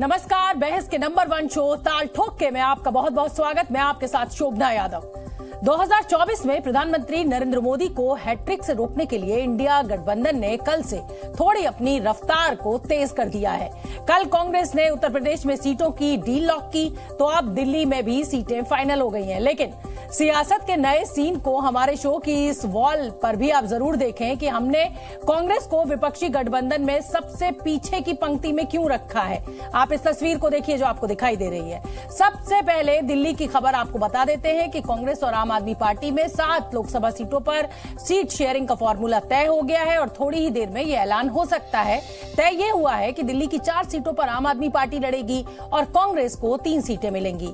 नमस्कार, बहस के नंबर 1 शो ताल ठोक के में आपका बहुत बहुत स्वागत। मैं आपके साथ शोभना यादव। 2024 में प्रधानमंत्री नरेंद्र मोदी को हैट्रिक से रोकने के लिए इंडिया गठबंधन ने कल से थोड़ी अपनी रफ्तार को तेज कर दिया है। कल कांग्रेस ने उत्तर प्रदेश में सीटों की डील लॉक की, तो अब दिल्ली में भी सीटें फाइनल हो गई हैं। लेकिन सियासत के नए सीन को हमारे शो की इस वॉल पर भी आप जरूर देखें कि हमने कांग्रेस को विपक्षी गठबंधन में सबसे पीछे की पंक्ति में क्यों रखा है। आप इस तस्वीर को देखिए जो आपको दिखाई दे रही है। सबसे पहले दिल्ली की खबर आपको बता देते हैं कि कांग्रेस और आम आदमी पार्टी में 7 लोकसभा सीटों पर सीट शेयरिंग का फॉर्मूला तय हो गया है और थोड़ी ही देर में यह ऐलान हो सकता है। तय यह हुआ है कि दिल्ली की 4 सीटों पर आम आदमी पार्टी लड़ेगी और कांग्रेस को 3 सीटें मिलेंगी।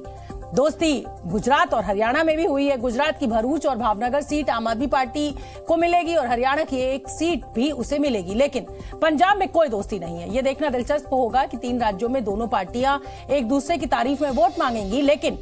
दोस्ती गुजरात और हरियाणा में भी हुई है। गुजरात की भरूच और भावनगर सीट आम आदमी पार्टी को मिलेगी और हरियाणा की एक सीट भी उसे मिलेगी। लेकिन पंजाब में कोई दोस्ती नहीं है। यह देखना दिलचस्प होगा कि 3 राज्यों में दोनों पार्टियां एक दूसरे की तारीफ में वोट मांगेंगी, लेकिन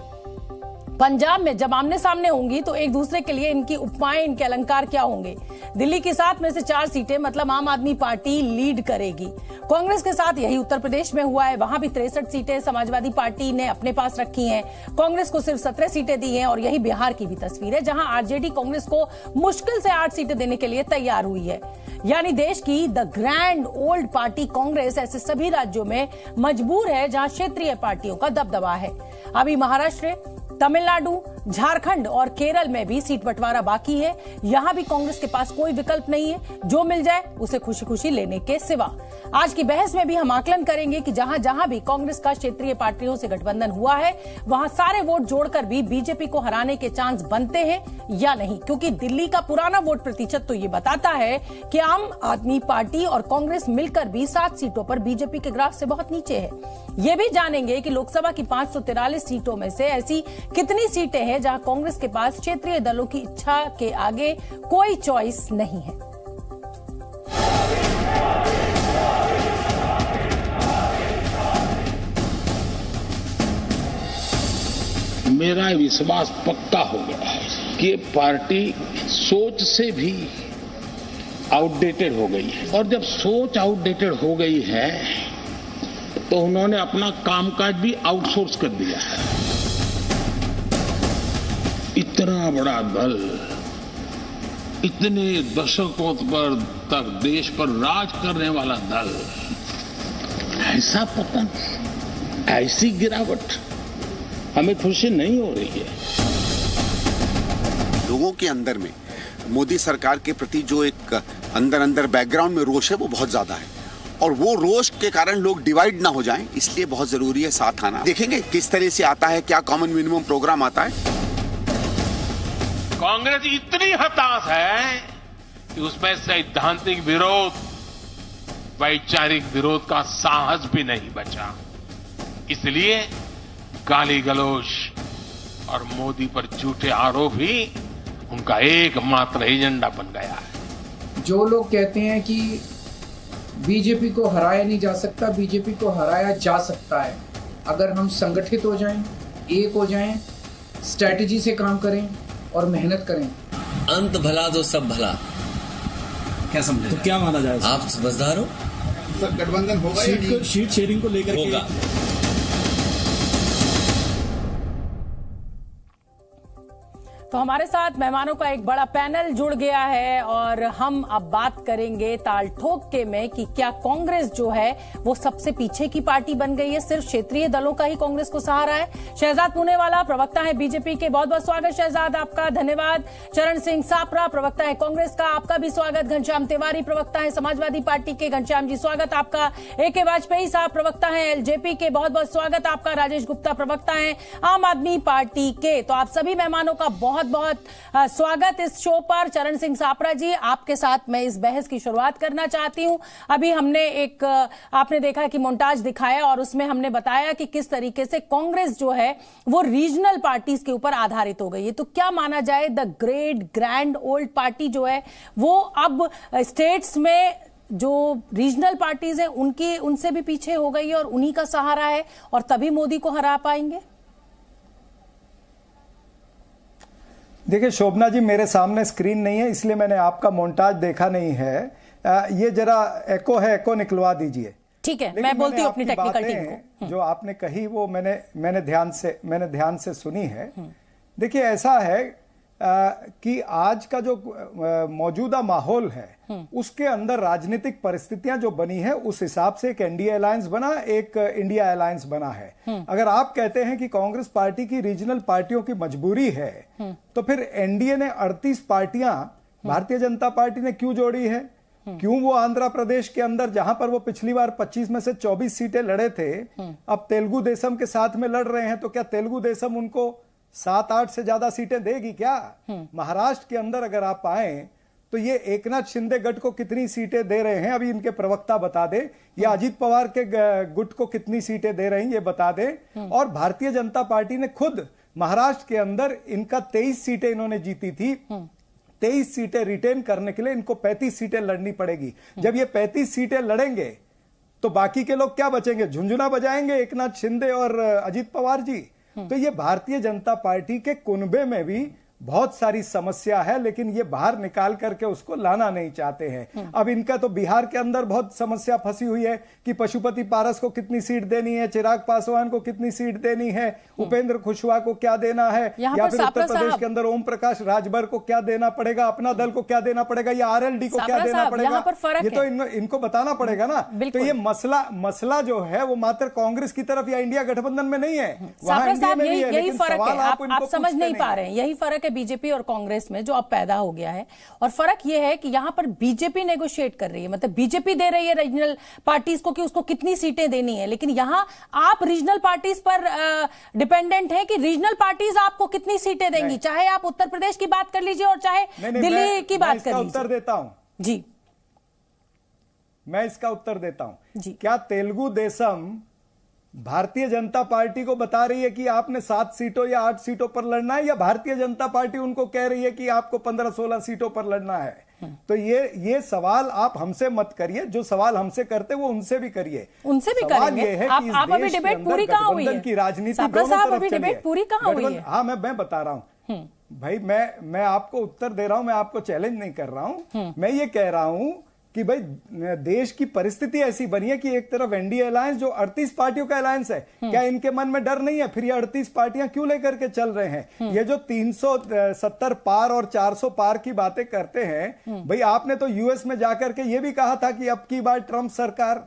पंजाब में जब आमने सामने होंगी तो एक दूसरे के लिए इनकी उपमाएं, इनके अलंकार क्या होंगे। दिल्ली की 7 में से 4 सीटें मतलब आम आदमी पार्टी लीड करेगी। कांग्रेस के साथ यही उत्तर प्रदेश में हुआ है। वहां भी 63 सीटें समाजवादी पार्टी ने अपने पास रखी हैं। कांग्रेस को सिर्फ 17 सीटें दी हैं। और यही बिहार की भी तस्वीर है, जहां आरजेडी कांग्रेस को मुश्किल से 8 सीटें देने के लिए तैयार हुई है। यानी देश की the grand old party Congress ऐसे सभी राज्यों में मजबूर है जहां क्षेत्रीय पार्टियों का दबदबा है। अभी महाराष्ट्र, तमिलनाडु, झारखंड और केरल में भी सीट बंटवारा बाकी है। यहां भी कांग्रेस के पास कोई विकल्प नहीं है, जो मिल जाए उसे खुशी खुशी लेने के सिवा। आज की बहस में भी हम आकलन करेंगे कि जहां जहां भी कांग्रेस का क्षेत्रीय पार्टियों से गठबंधन हुआ है, वहां सारे वोट जोड़कर भी बीजेपी को हराने के चांस बनते हैं या नहीं। क्योंकि दिल्ली का पुराना वोट प्रतिशत तो ये बताता है कि आम आदमी पार्टी और कांग्रेस मिलकर भी 7 सीटों पर बीजेपी के ग्राफ से बहुत नीचे है। ये भी जानेंगे कि लोकसभा की 543 सीटों में से ऐसी कितनी सीटें हैं जहां कांग्रेस के पास क्षेत्रीय दलों की इच्छा के आगे कोई चॉइस नहीं है। मेरा विश्वास पक्का हो गया है कि पार्टी सोच से भी आउटडेटेड हो गई है। और जब सोच आउटडेटेड हो गई है तो उन्होंने अपना कामकाज भी आउटसोर्स कर दिया है। इतना बड़ा दल, इतने दशकों पर तक देश पर राज करने वाला दल, ऐसा पतन, ऐसी गिरावट हमें खुशी नहीं हो रही है। लोगों के अंदर में मोदी सरकार के प्रति जो एक अंदर बैकग्राउंड में रोष है वो बहुत ज्यादा है, और वो रोष के कारण लोग डिवाइड ना हो जाएं, इसलिए बहुत जरूरी है साथ आना। देखेंगे किस तरह से आता है, क्या कॉमन मिनिमम प्रोग्राम आता है। कांग्रेस इतनी हताश है कि उसमें सैद्धांतिक विरोध, वैचारिक विरोध का साहस भी नहीं बचा। इसलिए गाली गलौज और मोदी पर झूठे आरोप ही उनका एकमात्र एजेंडा बन गया है। जो लोग कहते हैं कि बीजेपी को हराया नहीं जा सकता, बीजेपी को हराया जा सकता है अगर हम संगठित हो जाएं, एक हो जाएं, स्ट्रैटेजी से काम करें और मेहनत करें। अंत भला तो सब भला, क्या समझे? तो क्या माना जाए? आप समझदार हो? सर गठबंधन होगा, शीट शेयरिंग को लेकर होगा। तो हमारे साथ मेहमानों का एक बड़ा पैनल जुड़ गया है और हम अब बात करेंगे ताल ठोक के में कि क्या कांग्रेस जो है वो सबसे पीछे की पार्टी बन गई है, सिर्फ क्षेत्रीय दलों का ही कांग्रेस को सहारा है। शहजाद पूनेवाला प्रवक्ता है बीजेपी के, बहुत बहुत स्वागत शहजाद आपका, धन्यवाद। चरण सिंह सापरा प्रवक्ता है कांग्रेस का, आपका भी स्वागत। घनश्याम तिवारी प्रवक्ता है समाजवादी पार्टी के, घनश्याम जी स्वागत आपका। AK वाजपेयी साहब प्रवक्ता है LJP के, बहुत बहुत स्वागत आपका। राजेश गुप्ता प्रवक्ता है आम आदमी पार्टी के। तो आप सभी मेहमानों का बहुत बहुत स्वागत इस शो पर। चरण सिंह सापरा जी, आपके साथ मैं इस बहस की शुरुआत करना चाहती हूं। अभी हमने एक आपने देखा कि मोन्टाज दिखाया और उसमें हमने बताया कि किस तरीके से कांग्रेस जो है वो रीजनल पार्टीज के ऊपर आधारित हो गई है। तो क्या माना जाए, the great grand old party जो है वो अब स्टेट्स में जो रीजनल पार्टीज हैं उनसे भी पीछे हो गई है और उन्हीं का सहारा है और तभी मोदी को हरा पाएंगे? देखिए शोभना जी, मेरे सामने स्क्रीन नहीं है इसलिए मैंने आपका मोन्टाज देखा नहीं है। ये जरा एको है, एको निकलवा दीजिए। ठीक है, लेकिन मैं बोलती हूँ आपकी अपनी टेक्निकल टीम बातें को। जो आपने कही वो मैंने ध्यान से सुनी है। देखिए ऐसा है कि आज का जो मौजूदा माहौल है उसके अंदर राजनीतिक परिस्थितियां जो बनी है उस हिसाब से एक एनडीए अलायंस बना, एक इंडिया अलायंस बना है। अगर आप कहते हैं कि कांग्रेस पार्टी की रीजनल पार्टियों की मजबूरी है तो फिर एनडीए ने 38 पार्टियां भारतीय जनता पार्टी ने क्यों जोड़ी है? क्यों वो आंध्र प्रदेश के अंदर जहां पर वो पिछली बार 25 में से 24 सीटें लड़े थे, अब तेलुगु देशम के साथ में लड़ रहे हैं, तो क्या तेलुगु देशम उनको 7-8 से ज्यादा सीटें देगी क्या? महाराष्ट्र के अंदर अगर आप आए तो ये एकनाथ शिंदे गट को कितनी सीटें दे रहे हैं, अभी इनके प्रवक्ता बता दे, या अजीत पवार के गुट को कितनी सीटें दे रहे हैं ये बता दे। और भारतीय जनता पार्टी ने खुद महाराष्ट्र के अंदर इनका 23 सीटें इन्होंने जीती थी, 23 सीटें रिटेन करने के लिए इनको 35 सीटें लड़नी पड़ेगी। जब ये 35 सीटें लड़ेंगे तो बाकी के लोग क्या बचेंगे? झुंझुना बजाएंगे एकनाथ शिंदे और अजीत पवार जी। तो ये भारतीय जनता पार्टी के कुनबे में भी बहुत सारी समस्या है, लेकिन ये बाहर निकाल करके उसको लाना नहीं चाहते हैं। अब इनका तो बिहार के अंदर बहुत समस्या फंसी हुई है कि पशुपति पारस को कितनी सीट देनी है, चिराग पासवान को कितनी सीट देनी है, उपेंद्र कुशवाहा को क्या देना है, या फिर उत्तर प्रदेश के अंदर ओम प्रकाश राजभर को क्या देना पड़ेगा, अपना दल को क्या देना पड़ेगा, या आरएलडी को क्या देना पड़ेगा, ये तो इनको बताना पड़ेगा ना। तो ये मसला जो है वो मात्र कांग्रेस की तरफ या इंडिया गठबंधन में नहीं है, वहां इंडिया में भी है। यही फर्क है, आप समझ नहीं पा रहे हैं, यही फर्क है बीजेपी और कांग्रेस में जो अब पैदा हो गया है। और फर्क यह है कि यहां पर बीजेपी नेगोशिएट कर रही है, मतलब बीजेपी दे रही है रीजनल पार्टीज को कि उसको कितनी सीटें देनी है, लेकिन यहां आप रीजनल पार्टीज पर डिपेंडेंट है कि रीजनल पार्टीज आपको कितनी सीटें देंगी, चाहे आप उत्तर प्रदेश की बात कर लीजिए और चाहे दिल्ली की बात कर लीजिए। उत्तर देता हूं जी, मैं इसका उत्तर देता हूं जी। क्या तेलुगु देशम भारतीय जनता पार्टी को बता रही है कि आपने 7 सीटों या 8 सीटों पर लड़ना है, या भारतीय जनता पार्टी उनको कह रही है कि आपको 15-16 सीटों पर लड़ना है? तो ये सवाल आप हमसे मत करिए, जो सवाल हमसे करते वो उनसे भी करिए, उनसे भी करेंगे। ये है आप कि अभी डिबेट पूरी कहां हुई है? की राजनीति दोनों तरफ चली है। पूरी कहां हुई है? हाँ, मैं बता रहा हूं भाई, मैं आपको उत्तर दे रहा हूं, मैं आपको चैलेंज नहीं कर रहा हूं। मैं ये कह रहा हूं कि भाई देश की परिस्थिति ऐसी बनी है कि एक तरफ एनडीए अलायंस जो 38 पार्टियों का अलायंस है, क्या इनके मन में डर नहीं है? फिर ये 38 पार्टियां क्यों लेकर के चल रहे हैं? ये जो 370 पार और 400 पार की बातें करते हैं, भाई आपने तो यूएस में जाकर के ये भी कहा था कि अब की बार ट्रंप सरकार,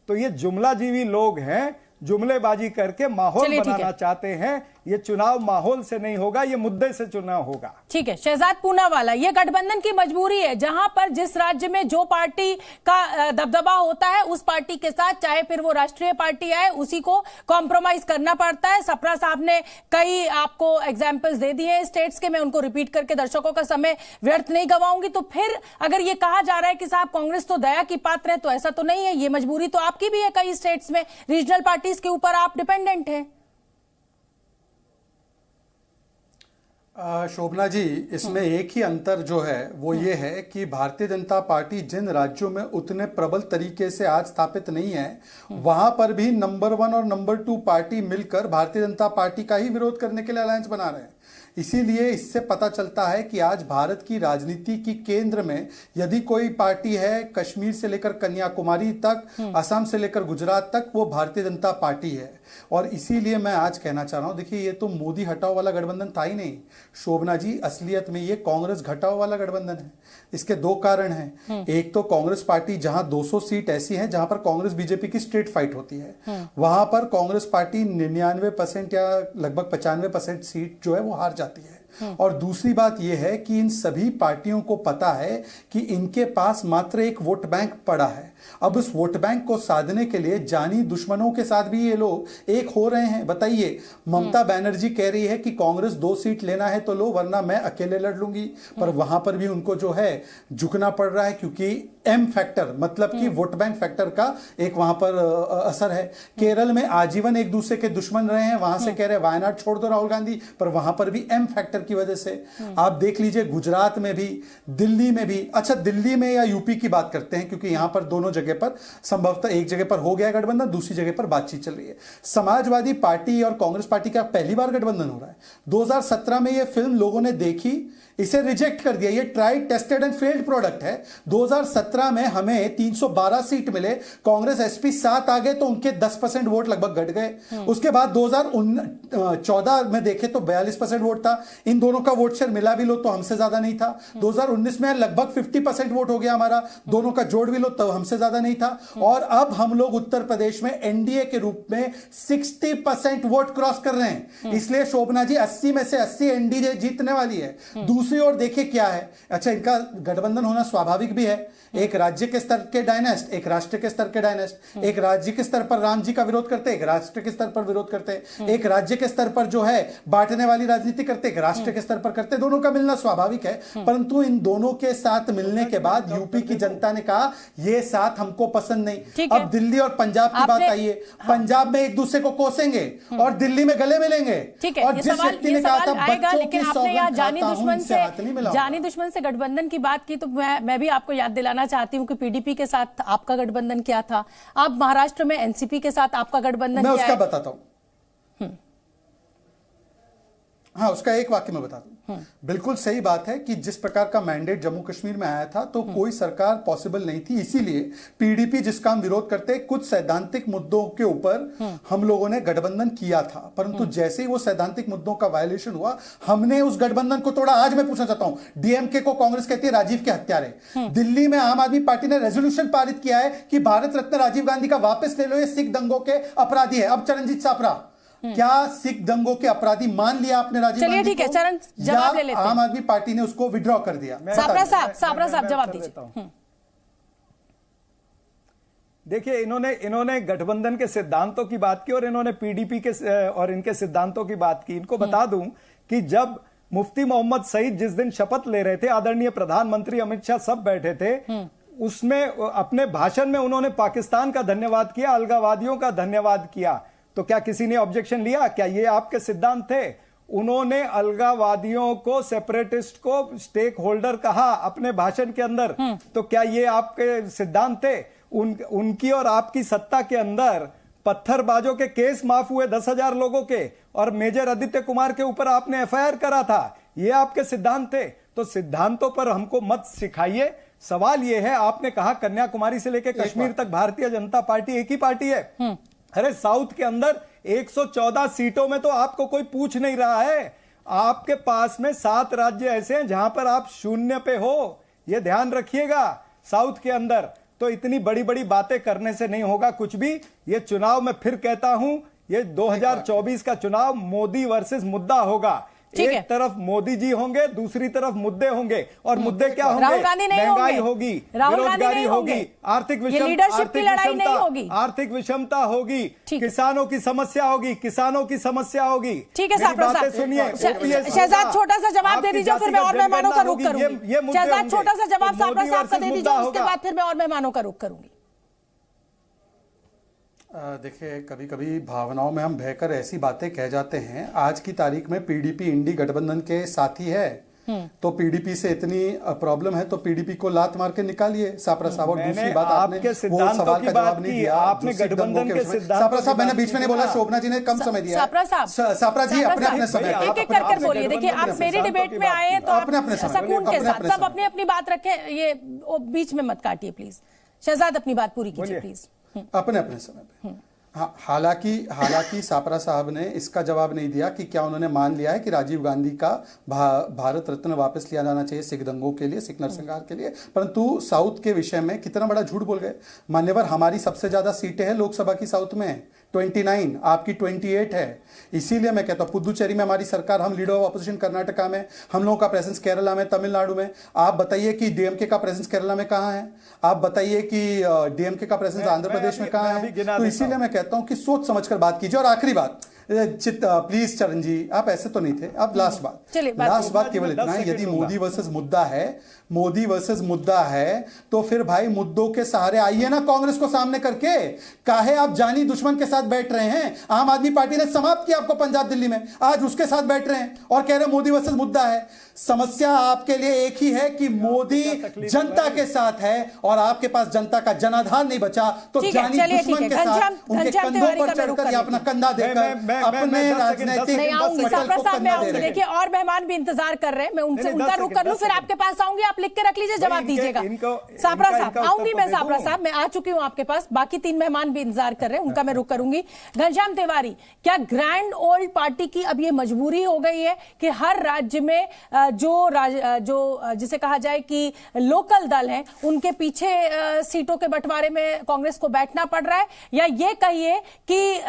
तो ये जुमला जीवी लोग हैं, जुमलेबाजी करके माहौल बनाना चाहते हैं। ये चुनाव माहौल से नहीं होगा, ये मुद्दे से चुनाव होगा। ठीक है शहजाद पूनावाला, ये गठबंधन की मजबूरी है, जहां पर जिस राज्य में जो पार्टी का दबदबा होता है उस पार्टी के साथ, चाहे फिर वो राष्ट्रीय पार्टी आए, उसी को कॉम्प्रोमाइज करना पड़ता है। सप्रा साहब ने कई आपको एग्जाम्पल्स दे दिए हैं स्टेट्स के, मैं उनको रिपीट करके दर्शकों का समय व्यर्थ नहीं गवाऊंगी। तो फिर अगर ये कहा जा रहा है कि साहब कांग्रेस तो दया की पात्र है, तो ऐसा तो नहीं है, ये मजबूरी तो आपकी भी है। कई स्टेट्स में रीजनल पार्टीज के ऊपर आप डिपेंडेंट हैं। शोभना जी, इसमें एक ही अंतर जो है वो ये है कि भारतीय जनता पार्टी जिन राज्यों में उतने प्रबल तरीके से आज स्थापित नहीं है, वहां पर भी नंबर 1 और नंबर 2 पार्टी मिलकर भारतीय जनता पार्टी का ही विरोध करने के लिए अलायंस बना रहे हैं। इसीलिए इससे पता चलता है कि आज भारत की राजनीति की केंद्र में यदि कोई पार्टी है, कश्मीर से लेकर कन्याकुमारी तक, असम से लेकर गुजरात तक, वो भारतीय जनता पार्टी है। और इसीलिए मैं आज कहना चाह रहा हूं, देखिए ये तो मोदी हटाओ वाला गठबंधन था ही नहीं शोभना जी, असलियत में ये कांग्रेस घटाओ वाला गठबंधन है। इसके 2 कारण हैं। एक तो कांग्रेस पार्टी जहां 200 सीट ऐसी हैं जहां पर कांग्रेस बीजेपी की स्ट्रेट फाइट होती है, वहां पर कांग्रेस पार्टी 99% या लगभग 95% सीट जो है वो हार जाती है। और दूसरी बात यह है कि इन सभी पार्टियों को पता है कि इनके पास मात्र एक वोट बैंक पड़ा है। अब उस वोट बैंक को साधने के लिए जानी दुश्मनों के साथ भी ये लोग एक हो रहे हैं। बताइए, ममता बनर्जी कह रही है कि कांग्रेस 2 सीट लेना है तो लो, वरना मैं अकेले लड़ लूंगी, पर वहां पर भी उनको जो है झुकना पड़ रहा है, क्योंकि एम फैक्टर मतलब कि वोट बैंक फैक्टर का एक वहां पर असर है। केरल में आजीवन एक दूसरे के दुश्मन रहे हैं, वहां से कह रहे हैं वायनाड छोड़ दो राहुल गांधी, पर वहां पर भी एम फैक्टर की वजह से। आप देख लीजिए गुजरात में भी, दिल्ली में भी। अच्छा, दिल्ली में या यूपी की बात करते हैं, क्योंकि यहां पर दोनों जगह पर संभवतः एक जगह पर हो गया गठबंधन, दूसरी जगह पर बातचीत चल रही है। समाजवादी पार्टी और कांग्रेस पार्टी का पहली बार गठबंधन हो रहा है। 2017 में यह फिल्म लोगों ने देखी, इसे रिजेक्ट कर दिया। ये tried tested and failed product है। 2017 में हमें 312 सीट मिले, कांग्रेस एसपी 7 आ गए तो उनके 10% वोट लगभग घट गए। उसके बाद 2014 में देखे तो 42% वोट था। इन दोनों का वोट शेयर मिला भी लो तो हमसे ज्यादा नहीं था। 2019 में लगभग 50% वोट हो गया हमारा, दोनों का जोड़ भी लो तो हमसे ज्यादा नहीं था। और अब हम लोग उत्तर प्रदेश में एनडीए के रूप में 60% वोट क्रॉस कर रहे हैं। इसलिए शोभना जी 80 में से 80 एनडीए जीतने वाली है। दूसरी ओर देखिए क्या है, अच्छा इनका गठबंधन होना स्वाभाविक भी है। एक राज्य के स्तर के डायनेस्ट, एक राष्ट्र के स्तर के डायनेस्ट, एक राज्य के स्तर पर राम जी का विरोध करते, एक राष्ट्र के स्तर पर विरोध करते, एक राज्य के स्तर पर जो है बांटने वाली राजनीति करते, एक राष्ट्र के स्तर पर करते। दोनों का मिलना स्वाभाविक है, परंतु इन दोनों के साथ मिलने के बाद यूपी की जनता ने कहा ये साथ हमको पसंद नहीं। अब दिल्ली और पंजाब की बात आई है। पंजाब में एक दूसरे को कोसेंगे और दिल्ली में गले मिलेंगे। और जिस व्यक्ति ने कहा था बच्चों की सौगंध खाता हूं, इनसे हाथ नहीं मिलाऊंगा। जानी दुश्मन से गठबंधन की बात की तो मैं भी आपको याद दिलाना चाहती हूं कि पीडीपी के साथ आपका गठबंधन क्या था। अब महाराष्ट्र में एनसीपी के साथ आपका गठबंधन क्या है? मैं उसका बताता हूं। हाँ, उसका एक वाक्य में बताता हूं। बिल्कुल सही बात है कि जिस प्रकार का मैंडेट जम्मू कश्मीर में आया था तो कोई सरकार पॉसिबल नहीं थी। इसीलिए पीडीपी जिसका हम विरोध करते, कुछ सैद्धांतिक मुद्दों के ऊपर हम लोगों ने गठबंधन किया था, परंतु जैसे ही वो सैद्धांतिक मुद्दों का वायलेशन हुआ हमने उस गठबंधन को तोड़ा। आज मैं पूछना चाहता हूं, डीएमके को कांग्रेस कहती है राजीव के हत्यारे। दिल्ली में आम आदमी पार्टी ने रेजोल्यूशन पारित किया है कि भारत रत्न राजीव गांधी का वापस ले लो, ये सिख दंगों के अपराधी है। अब चरणजीत सापरा, क्या सिख दंगों के अपराधी मान लिया आपने राजीव गांधी को? चलिए ठीक है, चरण जवाब ले लेते हैं। आम आदमी पार्टी ने उसको विड्रॉ कर दिया। सापरा साहब जवाब दीजिए। देखिए, इन्होंने गठबंधन के सिद्धांतों की बात की और इन्होंने पीडीपी के और इनके सिद्धांतों की बात की। इनको बता दूं कि जब मुफ्ती मोहम्मद सईद जिस दिन शपथ ले रहे थे, आदरणीय प्रधानमंत्री अमित शाह सब बैठे थे, उसमें अपने भाषण में उन्होंने पाकिस्तान का धन्यवाद किया, अलगाववादियों का धन्यवाद किया। तो क्या किसी ने ऑब्जेक्शन लिया? क्या ये आपके सिद्धांत थे? उन्होंने अलगाववादियों को, सेपरेटिस्ट को स्टेक होल्डर कहा अपने भाषण के अंदर। तो क्या ये आपके सिद्धांत थे? उनकी और आपकी सत्ता के अंदर पत्थरबाजों के केस माफ हुए 10,000 लोगों के, और मेजर आदित्य कुमार के ऊपर आपने एफआईआर करा था। ये आपके सिद्धांत थे। तो सिद्धांतों पर हमको मत सिखाइए। सवाल ये है, आपने कहा कन्याकुमारी से लेकर कश्मीर तक भारतीय जनता पार्टी एक ही पार्टी है। अरे साउथ के अंदर 114 सीटों में तो आपको कोई पूछ नहीं रहा है। आपके पास में 7 राज्य ऐसे हैं जहां पर आप शून्य पे हो। ये ध्यान रखिएगा। साउथ के अंदर तो इतनी बड़ी बड़ी बातें करने से नहीं होगा कुछ भी। ये चुनाव मैं फिर कहता हूं, ये 2024 का चुनाव मोदी वर्सेस मुद्दा होगा। एक तरफ मोदी जी होंगे, दूसरी तरफ मुद्दे होंगे। और मुद्दे क्या होंगे? महंगाई होगी, बेरोजगारी होगी, आर्थिक विषमता होगी, किसानों की समस्या होगी, ठीक है साहब, बातें सुनिए। शहजाद छोटा सा जवाब दे दीजिए, फिर मैं और मेहमानों का रुख करूंगी। शहजाद छोटा सा जवाब सापरा साहब का दे दीजिए, उसके बाद फिर मैं और मेहमानों का रुख करूंगी। देखिए, कभी कभी भावनाओं में हम बहकर ऐसी बातें कह जाते हैं। आज की तारीख में पीडीपी इंडी गठबंधन के साथी है, तो पीडीपी से इतनी प्रॉब्लम है तो पीडीपी को लात मार के निकालिए सापरा साहब। और दूसरी बात, आपने वो सवाल का जवाब नहीं दिया। आपने गठबंधन के सिद्धांत, सापरा साहब मैंने बीच में नहीं बोला, शोभना जी ने कम समय दिया। सापरा जी अपने अपने समय, एक एक कर बोलिए। देखिए, आप मेरी डिबेट में आए तो अपने सकून के साथ सब अपनी अपनी बात रखें, ये बीच में मत काटिए प्लीज। शहजाद अपनी बात पूरी कीजिए प्लीज। अपने अपने समय पे। हाँ, हालांकि सापरा साहब ने इसका जवाब नहीं दिया कि क्या उन्होंने मान लिया है कि राजीव गांधी का भारत रत्न वापस लिया जाना चाहिए सिख दंगों के लिए, सिख नरसंहार के लिए। परंतु साउथ के विषय में कितना बड़ा झूठ बोल गए। मान्यवर, हमारी सबसे ज्यादा सीटें हैं लोकसभा की साउथ में, 29, आपकी 28 है। इसीलिए मैं कहता हूं पुदुचेरी में हमारी सरकार, हम लीडर ऑफ अपोजिशन कर्नाटका में, हम लोगों का प्रेजेंस केरला में, तमिलनाडु में। आप बताइए कि डीएमके का प्रेजेंस केरला में कहां है? आप बताइए कि डीएमके का प्रेजेंस आंध्र प्रदेश में कहां है? तो इसीलिए मैं कहता हूं कि सोच समझकर बात कीजिए। और आखिरी बात, प्लीज चरण जी, आप ऐसे तो नहीं थे। अब लास्ट बात केवल इतना है, यदि मोदी वर्सेस मुद्दा है तो फिर भाई मुद्दों के सहारे आइए ना, कांग्रेस को सामने करके। काहे आप जानी दुश्मन के साथ बैठ रहे हैं? आम आदमी पार्टी ने समाप्त किया आपको पंजाब दिल्ली में, आज उसके साथ बैठ रहे हैं और कह रहे हैं मोदी वर्सेस मुद्दा है। समस्या आपके लिए एक ही है कि मोदी जनता के साथ है और आपके पास जनता का जनाधार नहीं बचा, तो जानी दुश्मन के साथ उनके कंधों पर चढ़कर या अपना कंधा देकर अपने राजनीतिक नहीं आऊंगी, सापरा साहब मैं आऊंगी। देखिए और मेहमान भी इंतजार कर रहे हैं, मैं उनसे उनका रुख कर लूं, फिर आपके पास आऊंगी, आप लिख के रख लीजिए, जवाब दीजिएगा। सापरा साहब आऊंगी मैं, सापरा साहब मैं आ चुकी हूं आपके पास, बाकी 3 मेहमान भी इंतजार कर रहे हैं, उनका मैं रुख करूंगी। घनश्याम तिवारी, क्या ग्रैंड ओल्ड पार्टी की अब ये मजबूरी हो गई है कि हर राज्य में जो जिसे कहा जाए कि लोकल दल हैं, उनके पीछे सीटों के बंटवारे में कांग्रेस को बैठना पड़ रहा है, या ये कहिए कि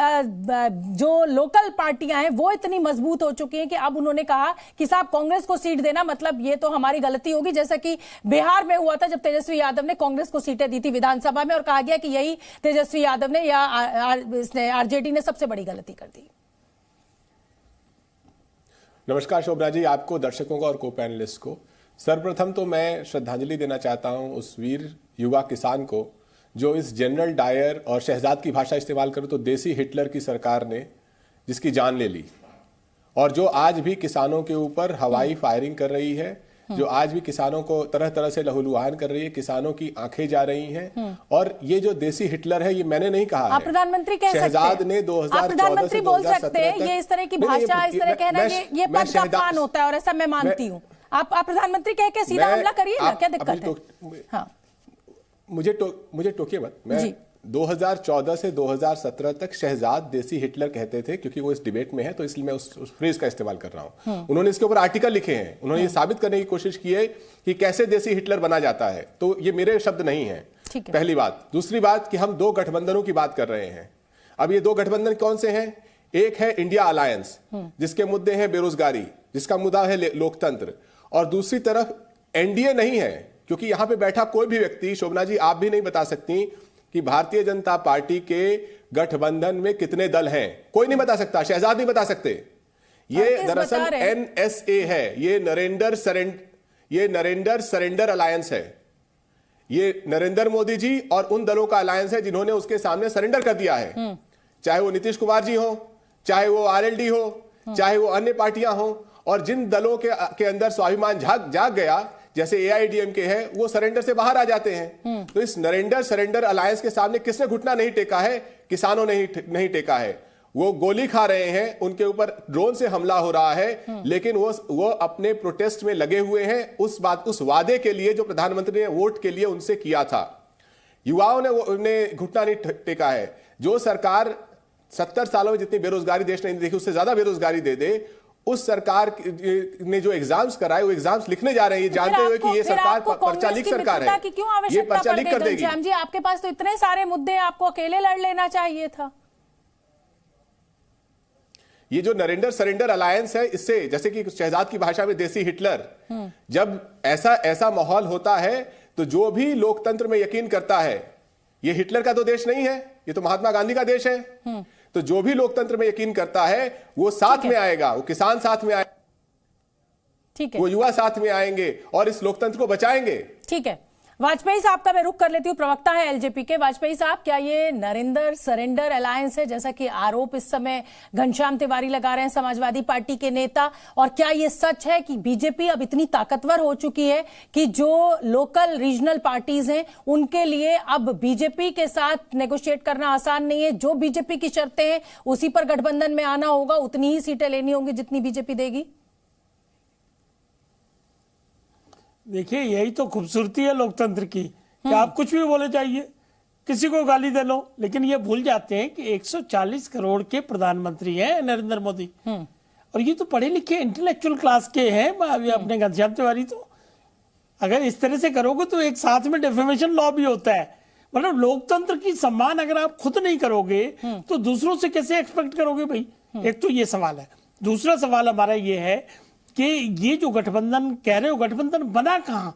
जो लोकल पार्टियां हैं वो इतनी मजबूत हो चुकी हैं कि अब उन्होंने कहा कि साहब कांग्रेस को सीट देना मतलब ये तो हमारी गलती होगी, जैसा कि बिहार में हुआ था जब तेजस्वी यादव ने कांग्रेस को सीटें दी थी विधानसभा में और कहा गया कि यही तेजस्वी यादव ने या आरजेडी ने सबसे बड़ी गलती कर दी। नमस्कार शोभना जी, आपको, दर्शकों को और को पैनलिस्ट को। सर्वप्रथम तो मैं श्रद्धांजलि देना चाहता हूं उस वीर युवा किसान को जो इस जनरल डायर और शहजाद की भाषा इस्तेमाल करूं तो देसी हिटलर की सरकार ने जिसकी जान ले ली, और जो आज भी किसानों के ऊपर हवाई फायरिंग कर रही है, जो आज भी किसानों को तरह तरह से लहूलुहान कर रही है, किसानों की आंखें जा रही हैं। और ये जो देसी हिटलर है ये मैंने नहीं कहा है, प्रधानमंत्री कह शहजाद ने 2014 से 2017 तक ये इस तरह की भाषा, इस तरह कहना ये पद का अपमान होता है और ऐसा मैं मानती हूँ। आप प्रधानमंत्री कह के सीधा हमला करिए ना, क्या दिक्कत है? हाँ, मुझे टोकिए मत। मैं 2014 से 2017 तक शहजाद देसी हिटलर कहते थे, क्योंकि वो इस डिबेट में है तो इसलिए मैं उस फ्रेज का इस्तेमाल कर रहा हूं। उन्होंने इसके ऊपर आर्टिकल लिखे हैं, उन्होंने ये साबित करने की कोशिश की है कि कैसे देसी हिटलर बना जाता है, तो ये मेरे शब्द नहीं है। पहली बात। दूसरी बात कि हम 2 गठबंधनों की बात कर रहे हैं। अब ये 2 गठबंधन कौन से हैं? एक है इंडिया अलायंस, जिसके मुद्दे हैं बेरोजगारी, जिसका मुद्दा है लोकतंत्र, और दूसरी तरफ एनडीए नहीं है, क्योंकि यहां पे बैठा कोई भी व्यक्ति, शोभना जी आप भी नहीं बता सकती कि भारतीय जनता पार्टी के गठबंधन में कितने दल हैं, कोई नहीं बता सकता, शहजाद नहीं बता सकते। ये दरअसल एनएसए है, ये नरेंद्र सरेंडर अलायंस है। ये नरेंद्र मोदी जी और उन दलों का अलायंस है जिन्होंने उसके सामने सरेंडर कर दिया है, चाहे वो नीतीश कुमार जी हो, चाहे वो आरएलडी हो, चाहे वो अन्य पार्टियां हो। और जिन दलों के अंदर स्वाभिमान जाग गया, जैसे एआईडीएमके है, वो सरेंडर से बाहर आ जाते हैं। तो इस नरेंद्र सरेंडर अलायंस के सामने किसने घुटना नहीं टेका है? किसानों ने नहीं टेका है। वो गोली खा रहे हैं, उनके ऊपर ड्रोन से हमला हो रहा है, लेकिन वो अपने प्रोटेस्ट में लगे हुए हैं उस वादे के लिए जो प्रधानमंत्री ने वोट के लिए उनसे किया था। युवाओं ने उन्हें घुटना नहीं टेका है। जो सरकार 70 सालों में जितनी बेरोजगारी देश ने देखी उससे ज्यादा बेरोजगारी दे दे, उस सरकार ने जो एग्जाम्स कराए वो एग्जाम्स लिखने जा रहे हैं, ये जानते हुए कि ये सरकार पर्चा लीक सरकार है, ये पर्चा लीक कर देगी। जी, आपके पास तो इतने सारे मुद्दे हैं, आपको अकेले लड़ लेना चाहिए था। ये जो नरेंद्र सरेंडर अलायंस है, इससे जैसे कि शहजाद की भाषा में देसी हिटलर, जब ऐसा माहौल होता है तो जो भी लोकतंत्र में यकीन करता है, ये हिटलर का तो देश नहीं है, ये तो महात्मा गांधी का देश है, तो जो भी लोकतंत्र में यकीन करता है वो साथ में आएगा, वो किसान साथ में आएगा, ठीक है, वो युवा साथ में आएंगे और इस लोकतंत्र को बचाएंगे। ठीक है, वाजपेयी साहब का मैं रुख कर लेती हूँ, प्रवक्ता है एलजेपी के। वाजपेयी साहब, क्या ये नरेंद्र सरेंडर अलायंस है, जैसा कि आरोप इस समय घनश्याम तिवारी लगा रहे हैं समाजवादी पार्टी के नेता, और क्या ये सच है कि बीजेपी अब इतनी ताकतवर हो चुकी है कि जो लोकल रीजनल पार्टीज हैं उनके लिए अब बीजेपी के साथ नेगोशिएट करना आसान नहीं है, जो बीजेपी की शर्तें हैं उसी पर गठबंधन में आना होगा, उतनी ही सीटें लेनी होंगी जितनी बीजेपी देगी? देखिए, यही तो खूबसूरती है लोकतंत्र की कि आप कुछ भी बोले जाइए, किसी को गाली दे लो, लेकिन ये भूल जाते हैं कि 140 करोड़ के प्रधानमंत्री हैं नरेंद्र मोदी, और ये तो पढ़े लिखे इंटेलेक्चुअल क्लास के हैं अपने घनश्याम तिवारी। तो अगर इस तरह से करोगे तो एक साथ में डिफेमेशन लॉ भी होता है। मतलब लोकतंत्र की सम्मान अगर आप खुद नहीं करोगे तो दूसरों से कैसे एक्सपेक्ट करोगे भाई? एक तो ये सवाल है। दूसरा सवाल हमारा ये है कि ये जो गठबंधन कह रहे हो, गठबंधन बना कहां?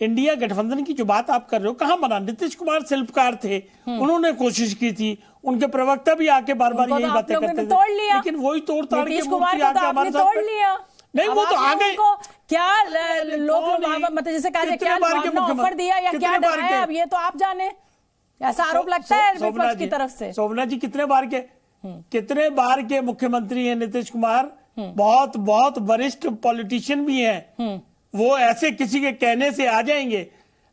इंडिया गठबंधन की जो बात आप कर रहे हो, कहां बना? नीतीश कुमार शिल्पकार थे, उन्होंने कोशिश की थी, उनके प्रवक्ता भी आके बार बार यही बातें करते थे, लेकिन वही तोड़ ताड़ के मूर्ति आके हमारे साथ नहीं, वो तो आ गए। क्या लोग मतलब जैसे कहा क्या ऑफर दिया या क्या डराया, अब ये तो आप जाने, ऐसा आरोप लगता है विपक्ष की तरफ से। शोभना जी, कितने बार के मुख्यमंत्री हैं नीतीश कुमार, बहुत बहुत वरिष्ठ पॉलिटिशियन भी हैं, वो ऐसे किसी के कहने से आ जाएंगे?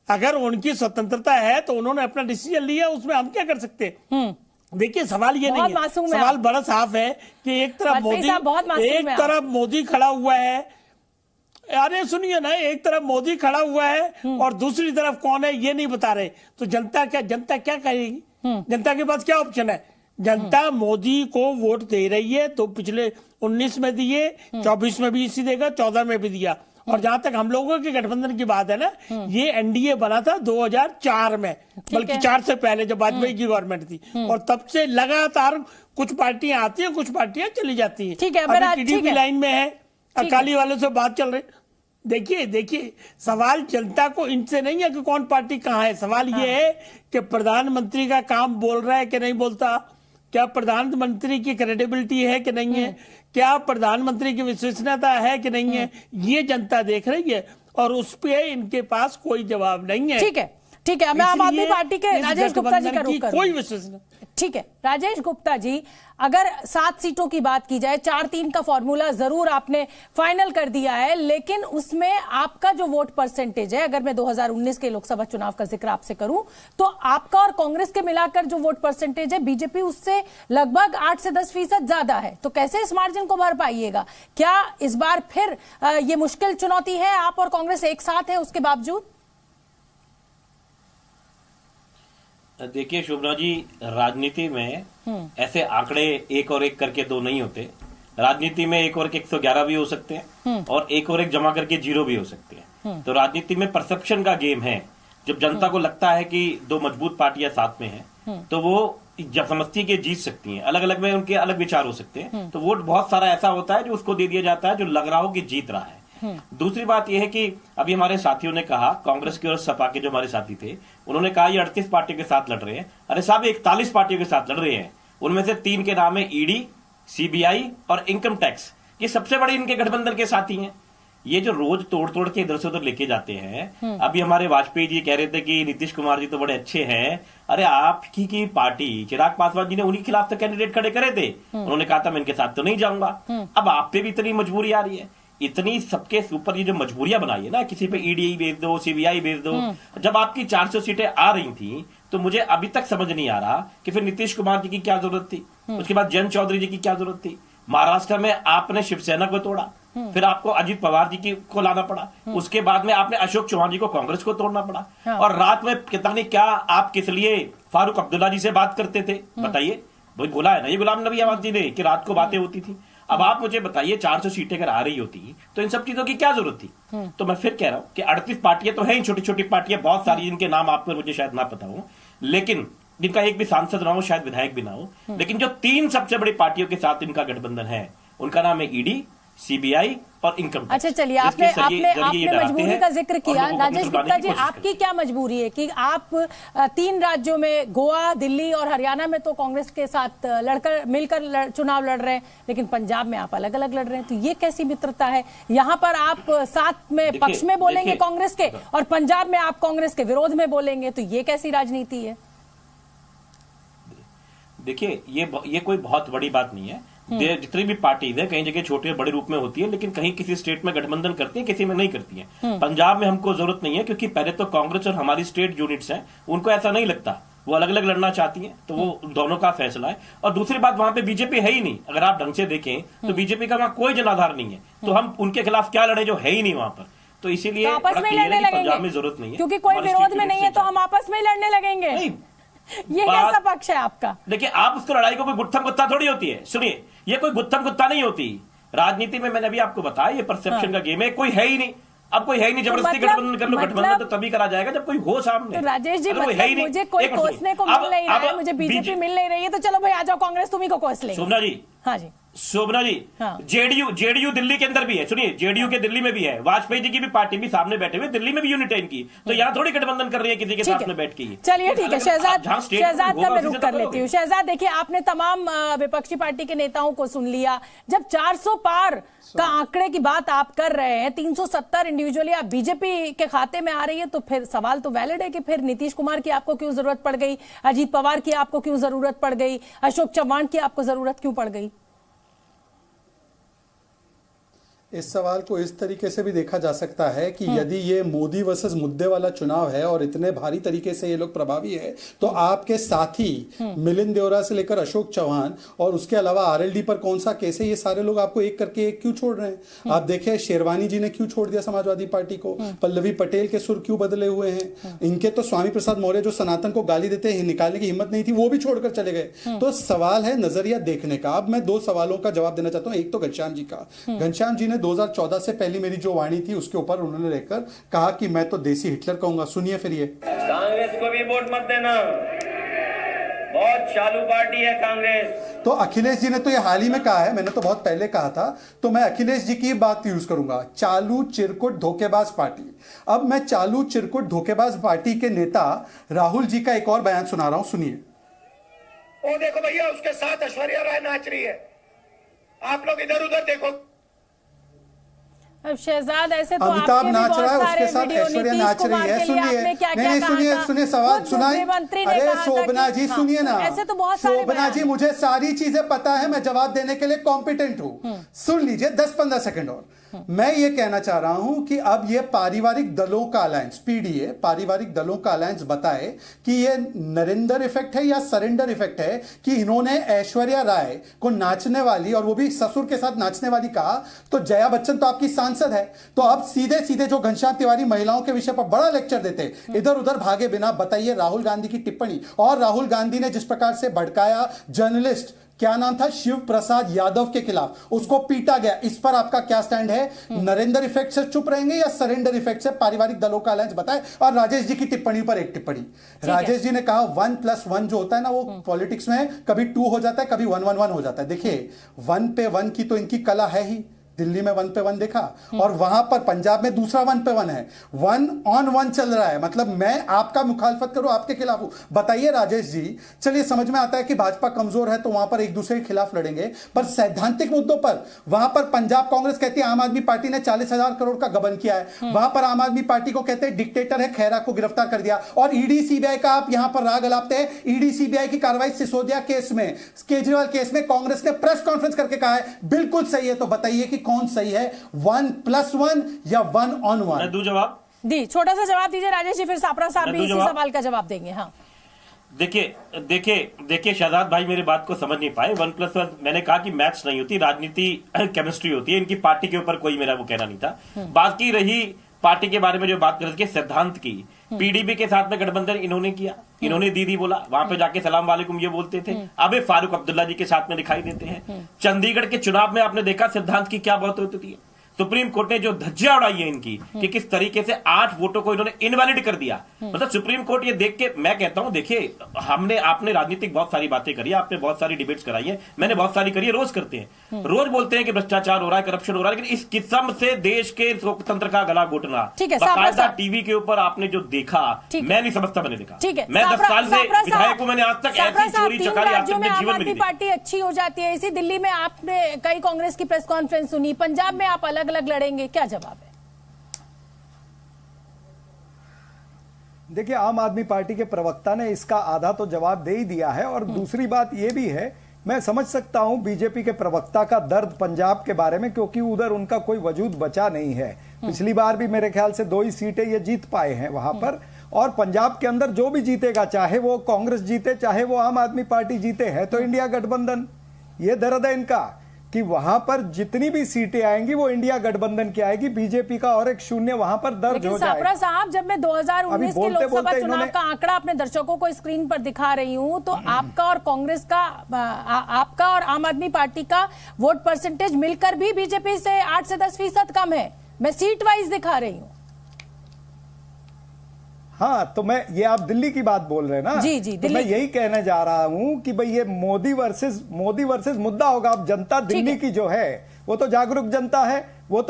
अगर उनकी स्वतंत्रता है तो उन्होंने अपना डिसीजन लिया, उसमें हम क्या कर सकते हैं? देखिए सवाल ये नहीं है, सवाल बड़ा साफ है कि एक तरफ मोदी खड़ा हुआ है। अरे सुनिए ना, एक तरफ मोदी खड़ा हुआ है और दूसरी तरफ कौन है ये नहीं बता रहे, तो जनता क्या कहेगी? जनता के पास क्या ऑप्शन है? जनता मोदी को वोट दे रही है, तो पिछले 19 में दिए, 24 में भी इसी देगा, 14 में भी दिया। और जहां तक हम लोगों के गठबंधन की बात है ना, ये एनडीए बना था 2004 में, बल्कि 4 से पहले जब वाजपेयी की गवर्नमेंट थी, और तब से लगातार कुछ पार्टियां आती हैं, कुछ पार्टियां चली जाती हैं। ठीक है, टीडीपी लाइन में है, अकाली वालों से बात चल रही। देखिए सवाल जनता को इनसे नहीं है कि कौन पार्टी कहाँ है, सवाल ये है कि प्रधानमंत्री का काम बोल रहा है कि नहीं बोलता, क्या प्रधानमंत्री की क्रेडिबिलिटी है कि नहीं है, क्या प्रधानमंत्री की विश्वसनीयता है कि नहीं है, ये जनता देख रही है और उस पे इनके पास कोई जवाब नहीं है। ठीक है, मैं आम आदमी पार्टी के राजेश गुप्ता जी का रुख करूं। कोई विश्वसनीयता। ठीक है राजेश गुप्ता जी, अगर 7 सीटों की बात की जाए, 4-3 का फॉर्मूला जरूर आपने फाइनल कर दिया है, लेकिन उसमें आपका जो वोट परसेंटेज है, अगर मैं 2019 के लोकसभा चुनाव का जिक्र आपसे करूं, तो आपका और कांग्रेस के मिलाकर जो वोट परसेंटेज है, बीजेपी उससे लगभग 8 से 10% ज्यादा है। तो कैसे इस मार्जिन को भर पाइएगा? क्या इस बार फिर ये मुश्किल चुनौती है? आप और कांग्रेस एक साथ है उसके बावजूद? देखिए शोभना जी, राजनीति में ऐसे आंकड़े 1 और 1 करके 2 नहीं होते। राजनीति में 1 और 111 भी हो सकते हैं और 1 और 1 जमा करके 0 भी हो सकते हैं। तो राजनीति में परसेप्शन का गेम है। जब जनता को लगता है कि 2 मजबूत पार्टियां साथ में हैं, तो वो जब समझती है कि जीत सकती हैं, अलग अलग में उनके अलग विचार हो सकते हैं, तो वोट बहुत सारा ऐसा होता है जो उसको दे दिया जाता है जो लग रहा हो कि जीत रहा है। दूसरी बात यह है कि अभी हमारे साथियों ने कहा, कांग्रेस के और सपा के जो हमारे साथी थे, उन्होंने कहा ये 38 पार्टियों के साथ लड़ रहे हैं। अरे साहब, 41 पार्टियों के साथ लड़ रहे हैं। उनमें से 3 के नाम है ईडी, सीबीआई और इनकम टैक्स। ये सबसे बड़े इनके गठबंधन के साथी हैं। ये जो रोज तोड़ तोड़ के इधर से उधर लेके जाते हैं। अभी हमारे वाजपेयी जी कह रहे थे कि नीतीश कुमार जी तो बड़े अच्छे हैं। अरे आपकी की पार्टी चिराग पासवान जी ने उन्हीं खिलाफ तो कैंडिडेट खड़े करे थे। उन्होंने कहा था मैं इनके साथ तो नहीं जाऊंगा। अब आप पे भी इतनी मजबूरी आ रही है, इतनी सबके ऊपर ये जो मजबूरियां बनाई है ना, किसी पे ईडी भेज दो, सीबीआई भेज दो। जब आपकी 400 सीटें आ रही थी, तो मुझे अभी तक समझ नहीं आ रहा कि फिर नीतीश कुमार जी की क्या जरूरत थी, उसके बाद जयंत चौधरी जी की क्या जरूरत थी। महाराष्ट्र में आपने शिवसेना को तोड़ा, फिर आपको अजित पवार जी को लाना पड़ा, उसके बाद में आपने अशोक चौहान जी को कांग्रेस को तोड़ना पड़ा, और रात में कितना नहीं क्या आप किस लिए फारूक अब्दुल्ला जी से बात करते थे, बताइए। वही बोला है ना ये गुलाम नबी आजाद जी ने कि रात को बातें होती थी। अब आप मुझे बताइए 400 सीटें अगर आ रही होती तो इन सब चीजों की क्या जरूरत थी। तो मैं फिर कह रहा हूं कि 38 पार्टियां तो हैं, छोटी छोटी पार्टियां बहुत सारी, जिनके नाम आपको मुझे शायद ना पता हो, लेकिन जिनका एक भी सांसद ना हो, शायद विधायक भी ना हो, लेकिन जो 3 सबसे बड़ी पार्टियों के साथ इनका गठबंधन है, उनका नाम है ईडी, सीबीआई और इनकम टैक्स। अच्छा चलिए, आपने मजबूरी का जिक्र किया। राजेश गुप्ता जी, आपकी क्या मजबूरी है कि आप 3 राज्यों में, गोवा, दिल्ली और हरियाणा में तो कांग्रेस के साथ मिलकर चुनाव लड़ रहे हैं, लेकिन पंजाब में आप अलग अलग लड़ रहे हैं। तो ये कैसी मित्रता है? यहाँ पर आप साथ में पक्ष में बोलेंगे कांग्रेस के और पंजाब में आप कांग्रेस के विरोध में बोलेंगे, तो ये कैसी राजनीति है? देखिए ये कोई बहुत बड़ी बात नहीं है। जितनी भी पार्टीज है, कहीं जगह छोटे और बड़े रूप में होती है, लेकिन कहीं किसी स्टेट में गठबंधन करती है, किसी में नहीं करती है। पंजाब में हमको जरूरत नहीं है, क्योंकि पहले तो कांग्रेस और हमारी स्टेट यूनिट्स हैं, उनको ऐसा नहीं लगता, वो अलग अलग लड़ना चाहती हैं, तो वो दोनों का फैसला है। और दूसरी बात, वहां पे बीजेपी है ही नहीं। अगर आप ढंग से देखें तो बीजेपी का वहां कोई जनाधार नहीं है, तो हम उनके खिलाफ क्या लड़े जो है ही नहीं वहां पर। तो इसीलिए आपस में लड़ने लगेंगे, पंजाब में जरूरत नहीं है, क्योंकि कोई विरोध में नहीं है, तो हम आपस में लड़ने लगेंगे। ये कैसा पक्ष है आपका? देखिए, आप उसको लड़ाई को कोई गुत्थम गुत्था थोड़ी होती है। सुनिए, ये कोई गुत्थम गुत्था नहीं होती राजनीति में। मैंने अभी आपको बताया, ये परसेप्शन का गेम है, कोई है ही नहीं। अब कोई है ही नहीं, जबरदस्ती गठबंधन कर लो। गठबंधन तो तभी करा जाएगा जब कोई हो सामने। तो राजेश जी, मुझे कोई कोसने को मिल नहीं रहा है, मुझे बीजेपी मिल नहीं रही है, तो चलो भाई आ जाओ कांग्रेस, तुम्ही को कोस लेंगे। शोभना जी, हाँ जी, शोभना जी, जेडीयू दिल्ली के अंदर भी है। सुनिए, जेडीयू के दिल्ली में भी है, वाजपेयी जी की भी पार्टी भी सामने बैठे हुए, दिल्ली में भी यूनिट है इनकी। तो यहाँ थोड़ी गठबंधन कर रही है किसी के साथ में बैठ के। चलिए ठीक है, शहजाद का मैं रुक कर लेती हूँ। शहजाद, देखिए, आपने तमाम विपक्षी पार्टी के नेताओं को सुन लिया। जब 400 पार का आंकड़े की बात आप कर रहे हैं, 370 इंडिविजुअली आप बीजेपी के खाते में आ रही है, तो फिर सवाल तो वैलिड है कि फिर नीतीश कुमार की आपको क्यों जरूरत पड़ गई, अजीत पवार की आपको क्यों जरूरत पड़ गई, अशोक चव्हाण की आपको जरूरत क्यों पड़ गई? इस सवाल को इस तरीके से भी देखा जा सकता है कि यदि ये मोदी वर्सेस मुद्दे वाला चुनाव है और इतने भारी तरीके से ये लोग प्रभावी है, तो आपके साथी मिलिंद देवरा से लेकर अशोक चौहान और उसके अलावा आरएलडी पर कौन सा केस है, ये सारे लोग आपको एक करके एक क्यों छोड़ रहे हैं? आप देखें शेरवानी जी ने क्यों छोड़ दिया समाजवादी पार्टी को, पल्लवी पटेल के सुर क्यों बदले हुए हैं, इनके तो स्वामी प्रसाद मौर्य जो सनातन को गाली देते हैं निकालने की हिम्मत नहीं थी, वो भी छोड़कर चले गए। तो सवाल है नजरिया देखने का। अब मैं 2 सवालों का जवाब देना चाहता हूं। एक तो घनश्याम जी का। घनश्याम जी ने 2014 से पहली मेरी जो वाणी थी उसके ऊपर उन्होंने रहकर कहा कि मैं तो देसी हिटलर कहूंगा। सुनिए फिर ये। कांग्रेस को भी वोट मत देना, बहुत चालू पार्टी है कांग्रेस। तो अखिलेश जी ने तो ये हाल ही में कहा है, मैंने तो बहुत पहले कहा था, तो मैं अखिलेश जी की बात यूज करूंगा, चालू चिरकुट धोखेबाज पार्टी। अब मैं चालू चिरकुट धोखेबाज पार्टी के नेता राहुल जी का एक और बयान सुना रहा हूं, सुनिए। वो देखो भैया, उसके साथ ऐश्वर्या राय नाच रही है, आप लोग इधर उधर देखो। अब शहजाद ऐसे तो अमिताभ नाच रहा है, उसके साथ ऐश्वर्या नाच रही है। सुनिए, नहीं सुनिए सवाल सुनाई। अरे शोभना जी सुनिए ना, ऐसे तो बहुत सारे शोभना जी मुझे सारी चीजें पता है, मैं जवाब देने के लिए कॉम्पिटेंट हूं। सुन लीजिए 10-15 सेकंड और। मैं ये कहना चाह रहा हूं कि अब ये पारिवारिक दलों का अलायंस, पीडीए पारिवारिक दलों का अलायंस बताए कि ये नरेंद्र इफेक्ट है या सरेंडर इफेक्ट है कि इन्होंने ऐश्वर्या राय को नाचने वाली और वो भी ससुर के साथ नाचने वाली कहा। तो जया बच्चन तो आपकी सांसद है, तो अब सीधे सीधे जो घनश्याम तिवारी महिलाओं के विषय पर बड़ा लेक्चर देते, इधर उधर भागे बिना बताइए राहुल गांधी की टिप्पणी। और राहुल गांधी ने जिस प्रकार से भड़काया जर्नलिस्ट, क्या नाम था, शिव प्रसाद यादव के खिलाफ, उसको पीटा गया, इस पर आपका क्या स्टैंड है? नरेंद्र इफेक्ट से चुप रहेंगे या सरेंडर इफेक्ट से? पारिवारिक दलों का अलायंस बताए। और राजेश जी की टिप्पणी पर एक टिप्पणी, राजेश जी ने कहा 1+1 जो होता है ना, वो पॉलिटिक्स में कभी 2 हो जाता है, कभी 1-1-1 हो जाता है। देखिए 1 पे 1 की तो इनकी कला है ही, दिल्ली में 1 पे 1 देखा, और वहां पर पंजाब में दूसरा 1 पे 1 है, 1-on-1 चल रहा है। मतलब मैं आपका मुखालफत करूं, आपके खिलाफ हूं। बताइए राजेश जी, चलिए समझ में आता है कि भाजपा कमजोर है तो वहां पर एक दूसरे के खिलाफ लड़ेंगे, पर सैद्धांतिक मुद्दों पर वहां पर पंजाब कांग्रेस कहती है आम आदमी पार्टी ने 40,000 करोड़ का गबन किया है, वहां पर आम आदमी पार्टी को कहते हैं डिक्टेटर है, खैरा को गिरफ्तार कर दिया। और ईडी सीबीआई का आप यहां पर राग अलापते हैं। ईडी सीबीआई की कार्रवाई सिसोदिया केस में, केजरीवाल केस में कांग्रेस ने प्रेस कॉन्फ्रेंस करके कहा है बिल्कुल सही है। तो बताइए कि कौन सही है, 1+1 या 1-on-1? मैं दूं जवाब? दी, छोटा सा जवाब दीजिए राजेश जी, फिर सापरा साहब भी इसी सवाल का जवाब देंगे। हाँ देखिए शहजाद भाई मेरी बात को समझ नहीं पाए। 1+1 मैंने कहा कि मैथ्स नहीं होती, राजनीति केमिस्ट्री होती है। इनकी पार्टी के ऊपर कोई मेरा वो कहना नहीं था। बाकी रही पार्टी के बारे में जो बात कर रहे थे सिद्धांत की, पीडीपी के साथ में गठबंधन इन्होंने किया, इन्होंने दीदी बोला, वहां पे जाके सलाम वालेकुम ये बोलते थे। अब फारूक अब्दुल्ला जी के साथ में दिखाई देते हैं। चंडीगढ़ के चुनाव में आपने देखा सिद्धांत की क्या बात होती थी। सुप्रीम कोर्ट ने जो धज्जियां उड़ाई है इनकी कि किस तरीके से 8 वोटों को इन्होंने इनवैलिड कर दिया। मतलब सुप्रीम कोर्ट ये देख के मैं कहता हूं, देखिए आपने राजनीतिक बहुत सारी बातें करी है, आपने बहुत सारी डिबेट्स कराई है, मैंने बहुत सारी करी है, रोज करते हैं, रोज बोलते हैं कि भ्रष्टाचार हो रहा है, करप्शन हो रहा है, लेकिन इस किस्म से देश के लोकतंत्र का गला घोटना बाकायदा टीवी के ऊपर आपने जो देखा, मैं नहीं समझता मैंने देखा। मैं 10 साल से विधायक हूं, मैंने आज तक ऐसी चोरी चकारी आज तक जीवन में नहीं देखी। पार्टी अच्छी हो जाती है, इसी दिल्ली में आपने कई कांग्रेस की प्रेस कॉन्फ्रेंस सुनी, पंजाब में आप अलग अलग लड़ेंगे, क्या जवाब है? देखिए आम आदमी पार्टी के प्रवक्ता ने इसका आधा तो जवाब दे ही दिया है। और दूसरी बात यह भी है, मैं समझ सकता हूं बीजेपी के प्रवक्ता का दर्द पंजाब के बारे में, क्योंकि उधर उनका कोई वजूद बचा नहीं है। पिछली बार भी मेरे ख्याल से 2 ही सीटें ये जीत पाए हैं वहां पर, और पंजाब के अंदर जो भी जीतेगा, चाहे वो कांग्रेस जीते चाहे वो आम आदमी पार्टी जीते, है तो इंडिया गठबंधन। ये दर्द है इनका कि वहां पर जितनी भी सीटें आएंगी वो इंडिया गठबंधन की आएगी, बीजेपी का और एक शून्य वहां पर दर्ज हो जाएगा। सापरा साहब, जब मैं 2019 के लोकसभा चुनाव का आंकड़ा अपने दर्शकों को स्क्रीन पर दिखा रही हूं, तो आपका और कांग्रेस का, आपका और आम आदमी पार्टी का वोट परसेंटेज मिलकर भी बीजेपी से 8 से 10% कम है। मैं सीट वाइज दिखा रही हूं। हाँ, तो मैं ये आप दिल्ली की बात बोल रहे हैं ना? जी, तो मैं यही कहने जा रहा हूं कि भाई ये मोदी वर्सेस मुद्दा होगा। अब जनता दिल्ली की जो है वो तो जागरूक जनता है, वो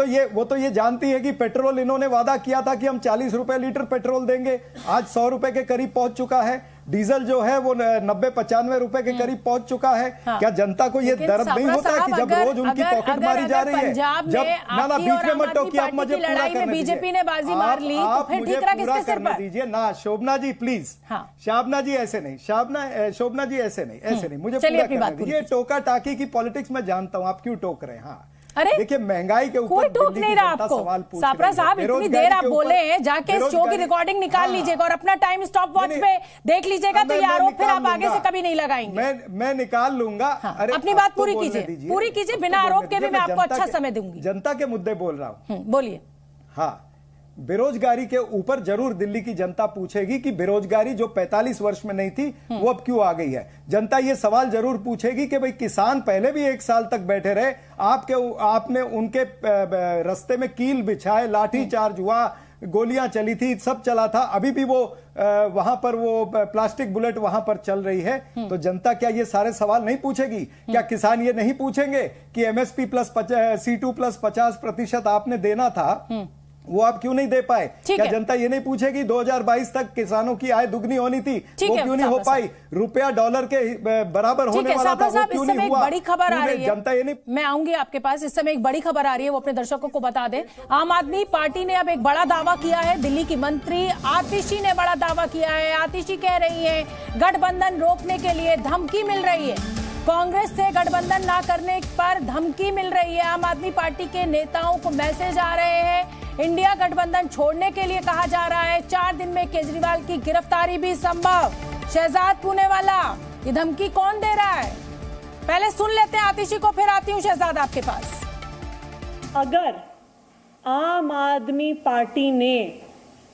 तो ये जानती है कि पेट्रोल, इन्होंने वादा किया था कि हम 40 रुपए लीटर पेट्रोल देंगे, आज 100 रुपए के करीब पहुंच चुका है। डीजल जो है वो 90-95 रुपए के करीब पहुंच चुका है। हाँ। क्या जनता को ये दर्द नहीं होता है कि जब रोज उनकी पॉकेट मारी जा रही है? जब ना बीच में मत टोकिए, आप मुझे पूरा करने दीजिए। बीजेपी ने बाजी मार ली, तो फिर ठीक रहा किसके सिर पर? दीजिए ना शोभना जी प्लीज। शोभना जी ऐसे नहीं, शोभना जी ऐसे नहीं, मुझे पूरा करने दीजिए। टोका टाकी की पॉलिटिक्स में जानता हूं आप क्यों टोक रहे हैं। हाँ, अरे देखिए महंगाई के ऊपर कोई टोक नहीं रहा आपको। सापरा साहब इतनी देर आप बोले हैं, जाके इस शो की रिकॉर्डिंग निकाल लीजिएगा और अपना टाइम स्टॉप वॉच पे देख लीजिएगा, तो ये आरोप फिर आप आगे से कभी नहीं लगाएंगे। मैं निकाल लूंगा। अरे अपनी बात पूरी कीजिए, बिना आरोप के भी मैं आपको अच्छा समय दूंगी। जनता के मुद्दे बोल रहा हूँ। बोलिए। हाँ, बेरोजगारी के ऊपर जरूर दिल्ली की जनता पूछेगी कि बेरोजगारी जो 45 वर्ष में नहीं थी वो अब क्यों आ गई है। जनता ये सवाल जरूर पूछेगी कि भाई किसान पहले भी 1 साल तक बैठे रहे, आपने उनके रास्ते में कील बिछाए, लाठी चार्ज हुआ, गोलियां चली थी, सब चला था, अभी भी वो वहां पर वो प्लास्टिक बुलेट वहां पर चल रही है। तो जनता क्या ये सारे सवाल नहीं पूछेगी? क्या किसान ये नहीं पूछेंगे कि एमएसपी प्लस C2 प्लस 50% आपने देना था, वो आप क्यों नहीं दे पाए? क्या जनता ये नहीं पूछेगी 2022 तक किसानों की आय दुगनी होनी थी, वो क्यों नहीं हो पाई? रुपया डॉलर के बराबर होने वाला था, वो क्यों नहीं हुआ? बड़ी खबर आ रही है, जनता ये नहीं। मैं आऊंगी आपके पास। इस समय एक बड़ी खबर आ रही है, वो अपने दर्शकों को बता दें। आम आदमी पार्टी ने अब एक बड़ा दावा किया है। दिल्ली की मंत्री आतिशी ने बड़ा दावा किया है। आतिशी कह रही है गठबंधन रोकने के लिए धमकी मिल रही है, कांग्रेस से गठबंधन ना करने पर धमकी मिल रही है। आम आदमी पार्टी के नेताओं को मैसेज आ रहे हैं, इंडिया गठबंधन छोड़ने के लिए कहा जा रहा है। 4 दिन में केजरीवाल की गिरफ्तारी भी संभव। शहजाद पूनेवाला, ये धमकी कौन दे रहा है? पहले सुन लेते हैं आतिशी को, फिर आती हूं शहजाद आपके पास। अगर आम आदमी पार्टी ने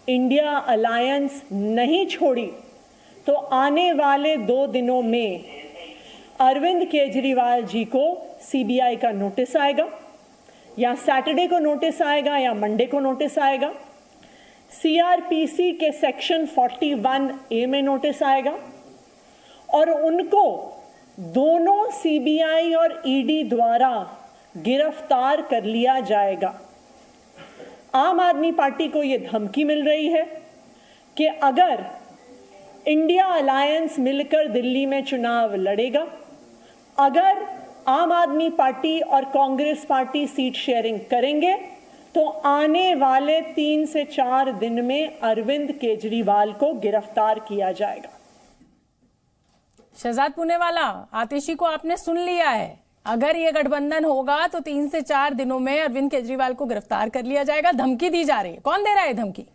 इंडिया अलायंस नहीं छोड़ी तो आने वाले 2 दिनों में अरविंद केजरीवाल जी को सीबीआई का नोटिस आएगा, या सैटरडे को नोटिस आएगा या मंडे को नोटिस आएगा। सीआरपीसी के सेक्शन 41A में नोटिस आएगा और उनको दोनों सीबीआई और ईडी द्वारा गिरफ्तार कर लिया जाएगा। आम आदमी पार्टी को यह धमकी मिल रही है कि अगर इंडिया अलायंस मिलकर दिल्ली में चुनाव लड़ेगा, अगर आम आदमी पार्टी और कांग्रेस पार्टी सीट शेयरिंग करेंगे, तो आने वाले 3 से 4 दिन में अरविंद केजरीवाल को गिरफ्तार किया जाएगा। शहजाद पूनेवाला, आतिशी को आपने सुन लिया है। अगर ये गठबंधन होगा तो 3 से 4 दिनों में अरविंद केजरीवाल को गिरफ्तार कर लिया जाएगा। धमकी दी जा रही है, कौन दे रहा है धमकी?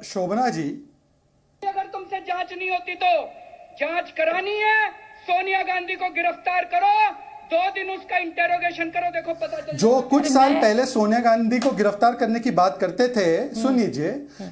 शोभना जी, अगर तुमसे जांच नहीं होती तो जांच करानी है, सोनिया गांधी को गिरफ्तार करो, 2 दिन उसका इंटेरोगेशन करो, देखो पता चल। जो कुछ साल पहले सोनिया गांधी को गिरफ्तार करने की बात करते थे, सुन लीजिए,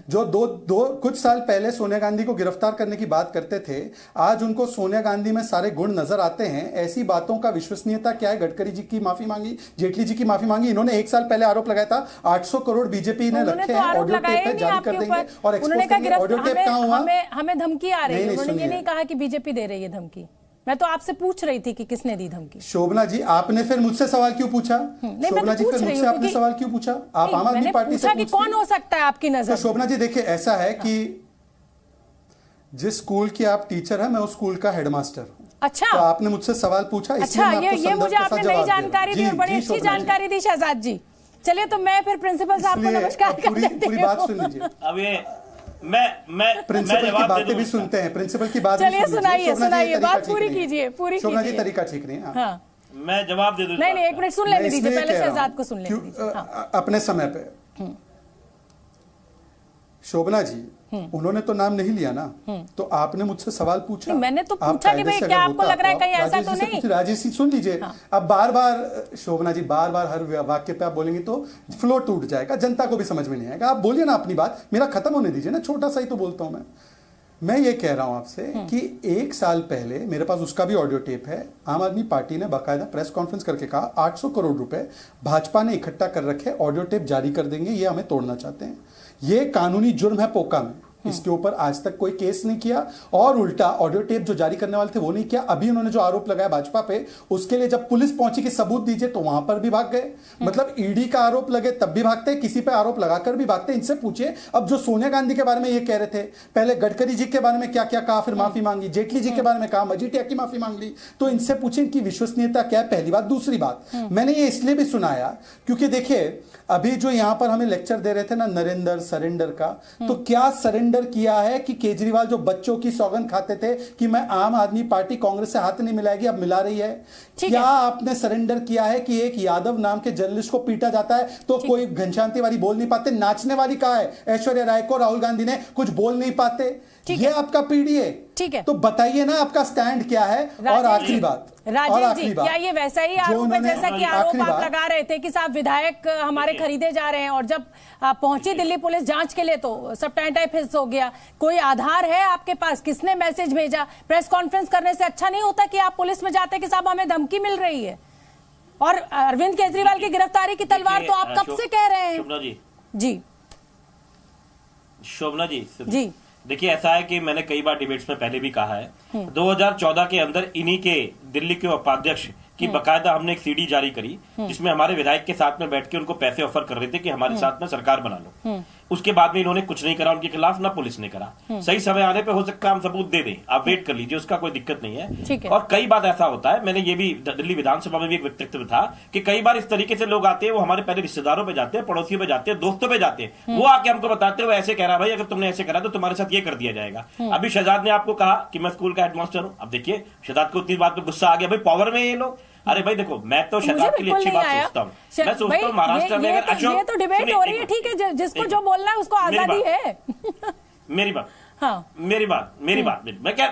जो कुछ साल पहले सोनिया गांधी को गिरफ्तार करने की बात करते थे, आज उनको सोनिया गांधी में सारे गुण नजर आते हैं। ऐसी बातों का विश्वसनीयता क्या है? गडकरी जी की माफी मांगी, जेटली जी की माफी मांगी, इन्होंने 1 साल पहले आरोप लगाया था 800 करोड़ बीजेपी ने रखे हैं, ऑडियो टेप है, जारी कर देंगे और एक्सपोज करेंगे। ऑडियो टेप कहां हुआ? हमें धमकी आ रही है, उन्होंने ये नहीं कहा कि बीजेपी दे रही है धमकी। मैं तो आपसे पूछ रही थी कि किसने दी धमकी। शोभना जी, आपने फिर मुझसे सवाल क्यों पूछा? शोभना जी, फिर मुझसे आपने सवाल क्यों पूछा? आप आम आदमी पार्टी से पूछा कि कौन हो सकता है आपकी नजर? तो शोभना जी देखिए, ऐसा है कि जिस स्कूल की आप टीचर हैं, मैं उस स्कूल का हेडमास्टर हूं। अच्छा, तो आपने मुझसे सवाल पूछा, अच्छा, ये मुझे आपने नई जानकारी दी और बड़ी अच्छी जानकारी दी शहजाद जी। चलिए, तो मैं फिर प्रिंसिपल साहब को नमस्कार कर देती हूं। पूरी बात सुन लीजिए। अब ये मैं प्रिंसिपल की बातें भी सुनते हैं, प्रिंसिपल की बात। चलिए, सुनाइए, बात पूरी कीजिए, पूरी शोभना जी, तरीका ठीक नहीं है। मैं जवाब दे दूं। नहीं, 1 मिनट सुन लेने दीजिए, पहले शहजाद को सुन लेने दीजिए अपने समय पे। शोभना जी, उन्होंने तो नाम नहीं लिया ना, तो आपने मुझसे सवाल पूछा। मैंने तो पूछा कि भाई क्या आपको लग रहा है कहीं ऐसा तो नहीं? राजेश जी सुन लीजिए, अब बार बार शोभना जी बार हर वाक्य पे आप बोलेंगे तो फ्लो टूट जाएगा, जनता को भी समझ में नहीं आएगा। आप बोलिए ना अपनी बात, मेरा खत्म होने दीजिए ना, छोटा सा ही तो बोलता हूं मैं ये कह रहा हूं आपसे कि 1 साल पहले मेरे पास उसका भी ऑडियो टेप है, आम आदमी पार्टी ने बाकायदा प्रेस कॉन्फ्रेंस करके कहा 800 करोड़ रुपए भाजपा ने इकट्ठा कर रखे, ऑडियो टेप जारी कर देंगे, ये हमें तोड़ना चाहते हैं। ये कानूनी जुर्म है पोका में, इसके ऊपर आज तक कोई केस नहीं किया और उल्टा ऑडियो टेप जो जारी करने वाले थे वो नहीं किया। अभी उन्होंने जो आरोप लगाया भाजपा पे, उसके लिए जब पुलिस पहुंची कि सबूत दीजिए, तो वहां पर भी भाग गए। मतलब ईडी का आरोप लगे तब भी भागते, किसी पे आरोप लगाकर भी भागते। इनसे पूछिए, अब जो सोनिया गांधी के बारे में ये कह रहे थे, पहले गडकरी जी के बारे में क्या क्या कहा, फिर माफी मांगी, जेटली जी के बारे में कहा, मजीठिया की माफी मांग ली, तो इनसे पूछिए इनकी विश्वसनीयता क्या है? पहली बात। दूसरी बात, मैंने ये इसलिए भी सुनाया क्योंकि देखिए अभी जो यहाँ पर हमें लेक्चर दे रहे थे ना नरेंद्र सरेंडर का, तो क्या सरेंडर किया है कि केजरीवाल जो बच्चों की सौगंध खाते थे कि मैं आम आदमी पार्टी कांग्रेस से हाथ नहीं मिलाएगी, अब मिला रही है? क्या आपने सरेंडर किया है कि एक यादव नाम के जर्नलिस्ट को पीटा जाता है तो कोई घनश्याम तिवारी बोल नहीं पाते? नाचने वाली कहा है ऐश्वर्या राय को, राहुल गांधी ने कुछ बोल नहीं पाते? ये आपका पीढ़ी है। ठीक है, तो बताइए ना आपका स्टैंड क्या है। और आखिरी बात, राजेश जी, क्या ये वैसा ही आरोप है जैसा कि आरोप आप लगा रहे थे कि साहब विधायक हमारे खरीदे जा रहे हैं, और जब पहुंची दिल्ली पुलिस जांच के लिए तो सब टाइम हो गया? कोई आधार है आपके पास? किसने मैसेज भेजा? प्रेस कॉन्फ्रेंस करने से अच्छा नहीं होता कि आप पुलिस में जाते कि साहब हमें धमकी मिल रही है? और अरविंद केजरीवाल की गिरफ्तारी की तलवार तो आप कब से कह रहे हैं? शोभना जी, देखिए ऐसा है कि मैंने कई बार डिबेट्स में पहले भी कहा है, 2014 के अंदर इन्हीं के दिल्ली के उपाध्यक्ष की बकायदा हमने एक सीडी जारी करी जिसमें हमारे विधायक के साथ में बैठ के उनको पैसे ऑफर कर रहे थे कि हमारे साथ में सरकार बना लो। उसके बाद में इन्होंने कुछ नहीं करा उनके खिलाफ, ना पुलिस ने करा। सही समय आने पे हो सकता है हम सबूत दे दें, आप वेट कर लीजिए, उसका कोई दिक्कत नहीं है। और कई बार ऐसा होता है, मैंने ये भी दिल्ली विधानसभा में भी एक वक्तव्य था कि कई बार इस तरीके से लोग आते हैं, वो हमारे पहले रिश्तेदारों पे जाते हैं, पड़ोसियों पे जाते हैं, दोस्तों पे जाते हैं, वो आके हमको बताते हैं वो ऐसे कह रहा भाई अगर तुमने ऐसे करा तो तुम्हारे साथ ये कर दिया जाएगा। अभी शहजाद ने आपको कहा कि मैं स्कूल का हेडमास्टर हूं। अब देखिए शहजाद को उतनी बात पे गुस्सा आ गया, भाई पावर में ये लोग। अरे भाई देखो, मैं तो शहजाद के लिए अच्छी बात सोचता हूँ। मैं सोचता हूँ महाराष्ट्र में अगर अशोक, ये तो डिबेट हो रही है, ठीक है, जिसको जो बोलना है उसको आजादी है। मेरी बात, मेरी बात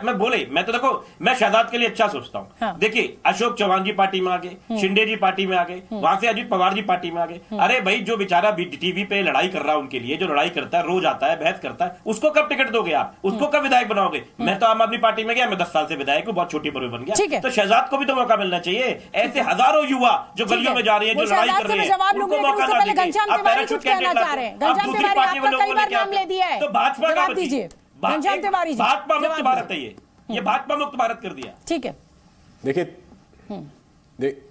मैं बोले, मैं तो देखो मैं शहजाद के लिए अच्छा सोचता हूँ। देखिए अशोक चौहान जी पार्टी में आ गए, शिंदे जी पार्टी में आ गए, वहां से अजीत पवार जी पार्टी में आ गए। अरे भाई जो बेचारा टीवी पे लड़ाई कर रहा है उनके लिए, जो लड़ाई करता है, रोज आता है, बहस करता है, उसको कब टिकट दोगे आप? उसको कब विधायक बनाओगे? मैं तो आम आदमी पार्टी में गया, मैं 10 साल से विधायक हूँ, बहुत छोटी पर बन गया। तो शहजाद को भी तो मौका मिलना चाहिए। ऐसे हजारों युवा जो गलियों में जा रहे हैं, जो लड़ाई कर रहे हैं, उनको मौका ना दीजिए। तो भाजपा का दीजिए, भाजपा मुक्त भारत है, ये भाजपा मुक्त भारत कर दिया। ठीक है,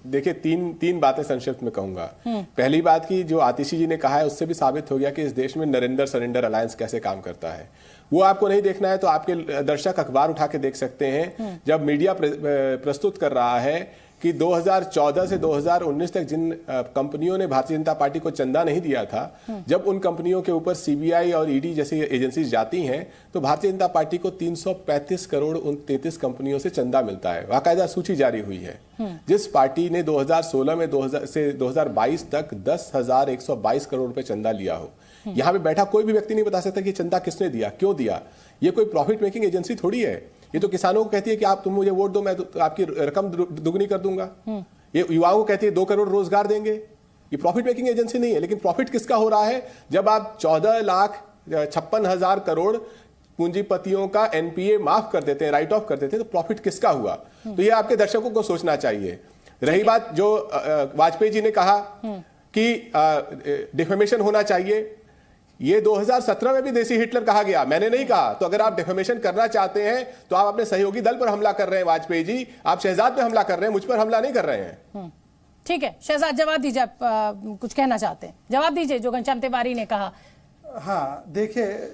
देखिए तीन बातें संक्षिप्त में कहूंगा। पहली बात की जो आतिशी जी ने कहा है उससे भी साबित हो गया कि इस देश में नरेंद्र सरेंडर अलायंस कैसे काम करता है। वो आपको नहीं देखना है तो आपके दर्शक अखबार उठा के देख सकते हैं। जब मीडिया प्रस्तुत कर रहा है कि 2014 से 2019 तक जिन कंपनियों ने भारतीय जनता पार्टी को चंदा नहीं दिया था, जब उन कंपनियों के ऊपर सीबीआई और ईडी जैसी एजेंसीज जाती हैं तो भारतीय जनता पार्टी को 335 करोड़ उन 33 कंपनियों से चंदा मिलता है। बाकायदा सूची जारी हुई है। जिस पार्टी ने 2016 में 2022 तक 10,122 करोड़ रुपए चंदा लिया हो, यहां पे बैठा कोई भी व्यक्ति नहीं बता सकता कि चंदा किसने दिया, क्यों दिया। ये कोई प्रॉफिट मेकिंग एजेंसी थोड़ी है। ये तो किसानों को कहती है कि आप तुम मुझे वोट दो, मैं तो आपकी रकम दुगनी कर दूंगा। ये युवाओं को कहती है 2 करोड़ रोजगार देंगे। ये प्रॉफिट मेकिंग एजेंसी नहीं है। लेकिन प्रॉफिट किसका हो रहा है? जब आप 14,56,000 करोड़ पूंजीपतियों का एनपीए माफ कर देते हैं, राइट ऑफ कर देते हैं, तो प्रॉफिट किसका हुआ? तो ये आपके दर्शकों को सोचना चाहिए। रही बात जो वाजपेयी जी ने कहा कि डिफेमेशन होना चाहिए, ये 2017 में भी देसी हिटलर कहा गया, मैंने नहीं कहा। तो अगर आप डिफेमेशन करना चाहते हैं तो आप अपने सहयोगी दल पर हमला कर रहे हैं वाजपेयी जी, आप शहजाद पे हमला कर रहे हैं, मुझ पर हमला नहीं कर रहे हैं। ठीक है शहजाद, जवाब दीजिए। आप कुछ कहना चाहते हैं, जवाब दीजिए जो घनश्याम तिवारी ने कहा। हाँ देखिए,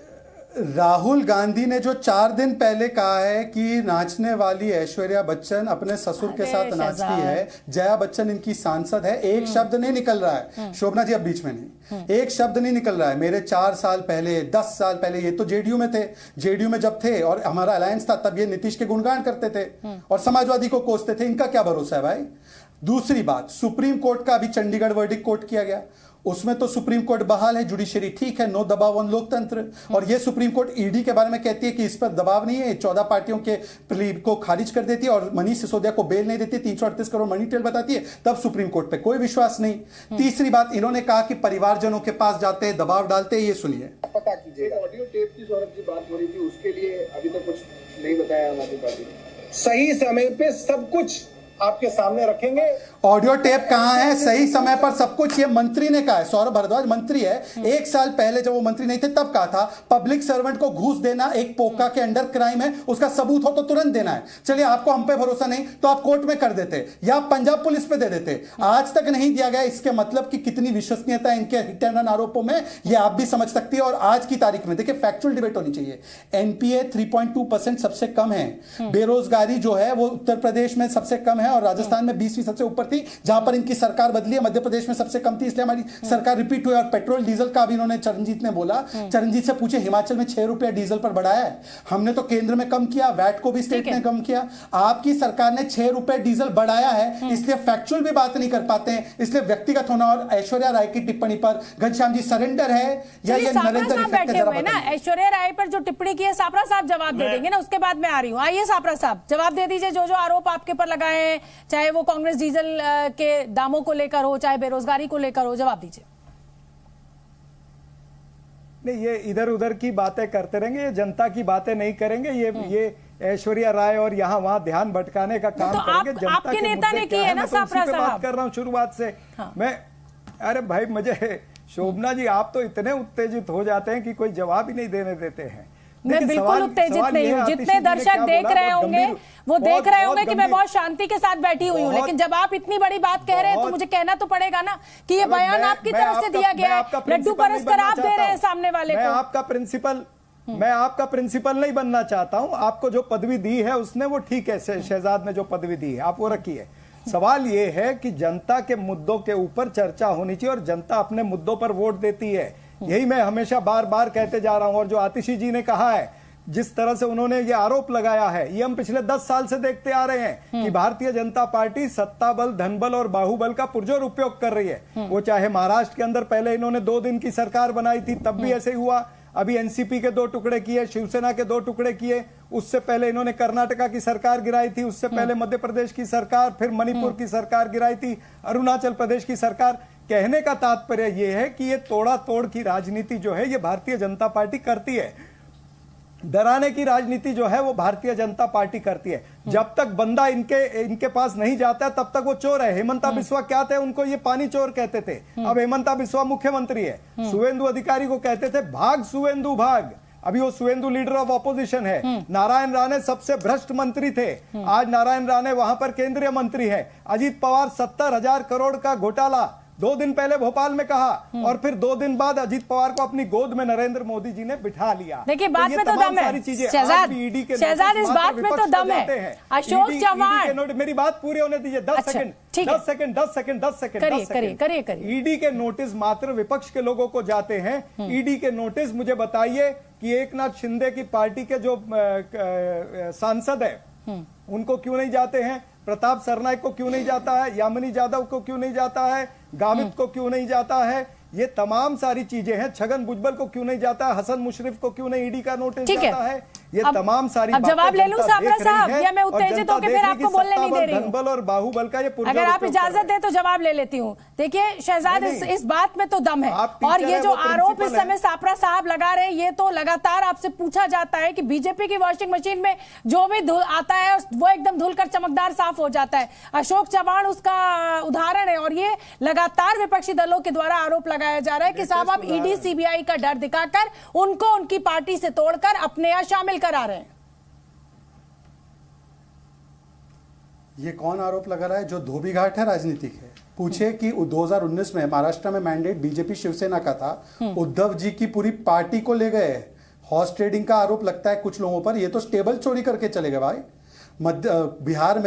राहुल गांधी ने जो 4 दिन पहले कहा है कि नाचने वाली ऐश्वर्या बच्चन अपने ससुर के साथ नाचती है, जया बच्चन इनकी सांसद है, एक शब्द नहीं निकल रहा है। शोभना जी अब बीच में नहीं, एक शब्द नहीं निकल रहा है। मेरे 4 साल पहले, 10 साल पहले ये तो जेडीयू में थे, जेडीयू में जब थे और हमारा अलायंस था तब ये नीतीश के गुणगान करते थे और समाजवादी को कोसते थे। इनका क्या भरोसा है भाई? दूसरी बात, सुप्रीम कोर्ट का अभी चंडीगढ़ वर्डिक्ट कोर्ट किया गया, उसमें तो सुप्रीम कोर्ट बहाल है, जुडिशरी ठीक है, नो दबाव ऑन लोकतंत्र। और ये सुप्रीम कोर्ट ईडी के बारे में कहती है कि इस पर दबाव नहीं है, 14 पार्टियों के प्ली को खारिज कर देती है और मनीष सिसोदिया को बेल नहीं देती, 338 करोड़ मनी ट्रेल बताती है, तब सुप्रीम कोर्ट पे कोई विश्वास नहीं। तीसरी बात, इन्होंने कहा कि परिवारजनों के पास जाते हैं, दबाव डालते हैं, ये सुनिए। पता कीजिए, ऑडियो टेप की सौरभ जी बात हो रही थी, उसके लिए अभी तक कुछ नहीं बताया आम आदमी पार्टी ने। सही समय पे सब कुछ आपके सामने रखेंगे। ऑडियो टेप कहां है? सही समय पर सब कुछ ये मंत्री ने कहा है। सौरभ भारद्वाज मंत्री है, 1 साल पहले जब वो मंत्री नहीं थे तब कहा था पब्लिक सर्वेंट को घूस देना एक पोका के अंडर क्राइम है, उसका सबूत हो तो तुरंत देना है। चलिए आपको हम पे भरोसा नहीं तो आप कोर्ट में कर देते या पंजाब पुलिस पे दे देते, आज तक नहीं दिया गया। इसके मतलब कि कितनी विश्वसनीयता है इनके हिट एंड रन आरोपों में, ये आप भी समझ सकती है। और आज की तारीख में देखिए फैक्चुअल डिबेट होनी चाहिए। एनपीए 3.2% सबसे कम है, बेरोजगारी जो है वो उत्तर प्रदेश में सबसे कम है है और राजस्थान में 20% से ऊपर थी, जहां पर इनकी सरकार बदली है। मध्य प्रदेश में सबसे कम थी, इसलिए हमारी सरकार रिपीट हुई। और पेट्रोल डीजल का भी इन्होंने, चरणजीत ने बोला, चरणजीत से पूछे हिमाचल में 6 रुपया डीजल पर बढ़ाया है, हमने तो केंद्र में कम किया, वैट को भी स्टेट ने कम किया। आपकी सरकार ने 6 रुपए डीजल बढ़ाया है, इसलिए फैक्चुअल भी बात नहीं कर पाते हैं, इसलिए व्यक्तिगत होना। और ऐश्वर्या राय की टिप्पणी पर घनश्याम जी सरेंडर है या ये नरेंद्र इफेक्ट है, जरा बताइए। ऐश्वर्या राय पर जो टिप्पणी की है सापरा साहब जवाब दे देंगे ना, उसके बाद मैं आ रही हूँ। आइए सापरा साहब जवाब दे दीजिए, जो जो आरोप आपके पर लगाए हैं, चाहे वो कांग्रेस डीजल के दामों को लेकर हो, चाहे बेरोजगारी को लेकर हो, जवाब दीजिए। नहीं, ये इधर उधर की बातें करते रहेंगे, ये जनता की बातें नहीं करेंगे, ये ऐश्वर्या राय और यहाँ वहां ध्यान भटकाने का काम करेंगे। जनता आपके नेता ने की है ना सापरा साहब, बात कर रहा हूँ शुरुआत से। मैं, अरे भाई, मुझे शोभना जी आप तो इतने उत्तेजित हो जाते हैं कि कोई जवाब ही नहीं देने देते हैं। मैं बिल्कुल उत्तेजित नहीं हूँ। जितने दर्शक देख रहे होंगे वो देख रहे होंगे कि मैं बहुत शांति के साथ बैठी हुई हूँ, लेकिन जब आप इतनी बड़ी बात कह रहे हैं तो मुझे कहना तो पड़ेगा ना कि ये बयान आपकी तरफ से दिया गया है, लड्डू परस्पर आप दे रहे हैं सामने वाले को। मैं आपका प्रिंसिपल नहीं बनना चाहता हूं। आपको जो पदवी दी है उसने वो ठीक है, शहजाद ने जो पदवी दी है आप वो रखिए। सवाल ये है कि जनता के मुद्दों के ऊपर चर्चा होनी चाहिए और जनता अपने मुद्दों पर वोट देती है। यही मैं हमेशा बार बार कहते जा रहा हूं। और जो आतिशी जी ने कहा है, जिस तरह से उन्होंने ये आरोप लगाया है, ये हम पिछले 10 साल से देखते आ रहे हैं कि भारतीय जनता पार्टी सत्ता बल, धन बल और बाहुबल का पुरजोर उपयोग कर रही है। वो चाहे महाराष्ट्र के अंदर पहले इन्होंने 2 दिन की सरकार बनाई थी, तब भी ऐसे ही हुआ। अभी एनसीपी के 2 टुकड़े किए, शिवसेना के 2 टुकड़े किए, उससे पहले इन्होंने कर्नाटका की सरकार गिराई थी, उससे पहले मध्य प्रदेश की सरकार, फिर मणिपुर की सरकार गिराई थी, अरुणाचल प्रदेश की सरकार। कहने का तात्पर्य यह है कि ये तोड़ा तोड़ की राजनीति जो है ये भारतीय जनता पार्टी करती है। डराने की राजनीति जो है वो भारतीय जनता पार्टी करती है। जब तक बंदा इनके पास नहीं जाता है तब तक वो चोर है। हेमंता बिस्वा क्या थे, उनको ये पानी चोर कहते थे। अब हेमंता बिस्वा मुख्यमंत्री है। सुवेंदु अधिकारी को कहते थे भाग सुवेंदु भाग, अभी वो सुवेंदु लीडर ऑफ ऑपोजिशन है। नारायण राणे सबसे भ्रष्ट मंत्री थे, आज नारायण राणे वहां पर केंद्रीय मंत्री है। अजीत पवार 70,000 करोड़ का घोटाला 2 दिन पहले भोपाल में कहा और फिर 2 दिन बाद अजीत पवार को अपनी गोद में नरेंद्र मोदी जी ने बिठा लिया। देखिए बात में तो दम है शहजाद, इस बात में तो दम है। अशोक चव्हाण, मेरी बात पूरी होने दीजिए। 10 सेकंड करिए। ईडी के नोटिस मात्र विपक्ष के लोगों को जाते हैं। ईडी के नोटिस मुझे बताइए कि एकनाथ शिंदे की पार्टी के जो सांसद है उनको क्यों नहीं जाते हैं? प्रताप सरनाइक को क्यों नहीं जाता है? यामिनी यादव को क्यों नहीं जाता है? गामित को क्यों नहीं जाता है? ये तमाम सारी चीजें हैं। छगन भुजबल को क्यों नहीं जाता है? हसन मुशर्रफ को क्यों नहीं ईडी का नोटिस जाता है? ये तमाम सारी अब जवाब ले लूं सापरा साहब, या मैं उत्तेजित होकर फिर आपको बोलने नहीं दे रही हूं? धनबल और बाहुबल का ये अगर आप इजाजत दे तो जवाब ले लेती हूं। देखिए शहजाद, इस बात में तो दम है। और ये जो आरोप इस समय सापरा साहब लगा रहे हैं, ये तो लगातार आपसे पूछा जाता है कि बीजेपी की वॉशिंग मशीन में जो भी धूल आता है वो एकदम धुलकर चमकदार साफ हो जाता है। अशोक चव्हाण उसका उदाहरण है। और ये लगातार विपक्षी दलों के द्वारा आरोप लगाया जा रहा है कि साहब आप ईडी सीबीआई का डर दिखाकर उनको उनकी पार्टी से तोड़कर अपने यहां शामिल करा रहे हैं। ये कौन आरोप लगा रहा है? जो धोबी घाट है राजनीतिक है। पूछे कि 2019 में महाराष्ट्र में मैंडेट बीजेपी शिवसेना का था, उद्धव जी की पूरी पार्टी को ले गए। हॉर्स ट्रेडिंग का आरोप लगता है कुछ लोगों पर। ये तो स्टेबल चोरी करके चले गए भाई। बिहार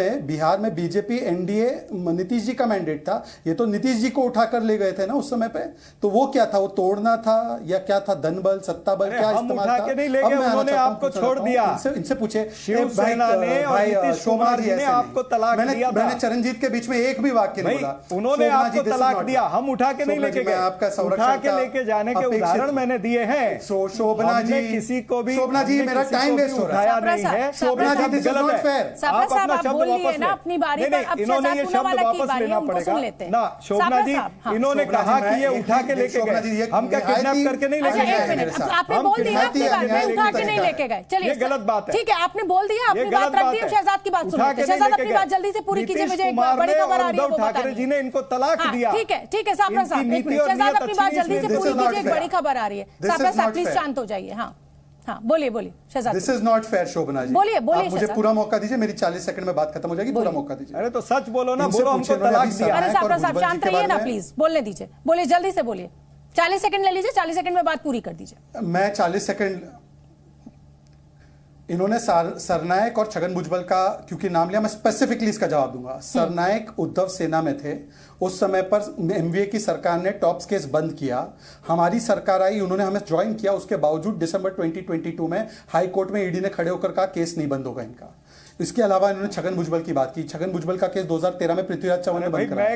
में बीजेपी एनडीए नीतीश जी का मैंडेट था, ये तो नीतीश जी को उठाकर ले गए थे ना उस समय पे। तो वो क्या था? वो तोड़ना था या क्या था? धन बल, सत्ता बल, क्या इस्तेमाल था? नहीं ले गए, उन्होंने आपको छोड़ दिया। इनसे पूछे शिवसेना ने और नीतीश कुमार जी ने आपको तलाक दिया। मैंने चरणजीत के बीच में एक भी वाक्य नहीं बोला। उन्होंने आपको तलाक दिया, हम उठा के नहीं लेके गए। आपका उठा के लेके जाने के उदाहरण मैंने दिए हैं। शोभना जी, किसी को भी, शोभना जी मेरा टाइम वेस्ट हो रहा है। शोभना जी दिस इज नॉट फेयर। बोल लिए ना अपनी बारी पर। अब इन्होंने ये शब्द वापस लेना पड़ेगा ना। शोभना जी, इन्होंने कहा कि ये उठा के लेके गए, हम क्या किडनैप करके नहीं लेके गए? आपने बोल दिया अपनी बात, मैं उठा के नहीं लेके गए। चलिए गलत बात है। ठीक है, आपने बोल दिया, अपनी बात रख दी। शहजाद की बात सुनिए। शहजाद अपनी बात जल्दी से पूरी कीजिए, मुझे एक बड़ी खबर आ रही है वो ठाकरे जी ने इनको तलाक दिया। ठीक है सापरा साहब, शहजाद अपनी बात जल्दी से पूरी कीजिए, एक बड़ी खबर आ रही है। सापरा साहब प्लीज शांत हो जाइए। हाँ बोलिए Shehzad. This is not fair Shobhana ji. बोलिए मुझे पूरा मौका दीजिए, मेरी 40 सेकंड में बात खत्म हो जाएगी। पूरा मौका दीजिए। अरे तो सच बोलो ना, बोलो हमको तलाक दिया। अरे सापरा साहब शांत रहिए ना प्लीज, बोलने दीजिए। बोलिए जल्दी से बोलिए, 40 सेकंड ले लीजिए, 40 सेकंड में बात पूरी कर दीजिए। मैं 40 सेकंड इन्होंने सरनायक और छगन भुजबल का क्योंकि नाम लिया, मैं स्पेसिफिकली इसका जवाब दूंगा। सरनायक उद्धव सेना में थे, उस समय पर एमवीए की सरकार ने टॉप्स केस बंद किया, हमारी सरकार आई, उन्होंने हमें ज्वाइन किया, उसके बावजूद दिसंबर 2022 में हाई कोर्ट में ईडी ने खड़े होकर कहा केस नहीं बंद होगा इनका। इसके अलावा इन्होंने छगन भुजबल की बात की, छगन भुजबल का केस 2013 में पृथ्वीराज चौहान ने बंद कराया।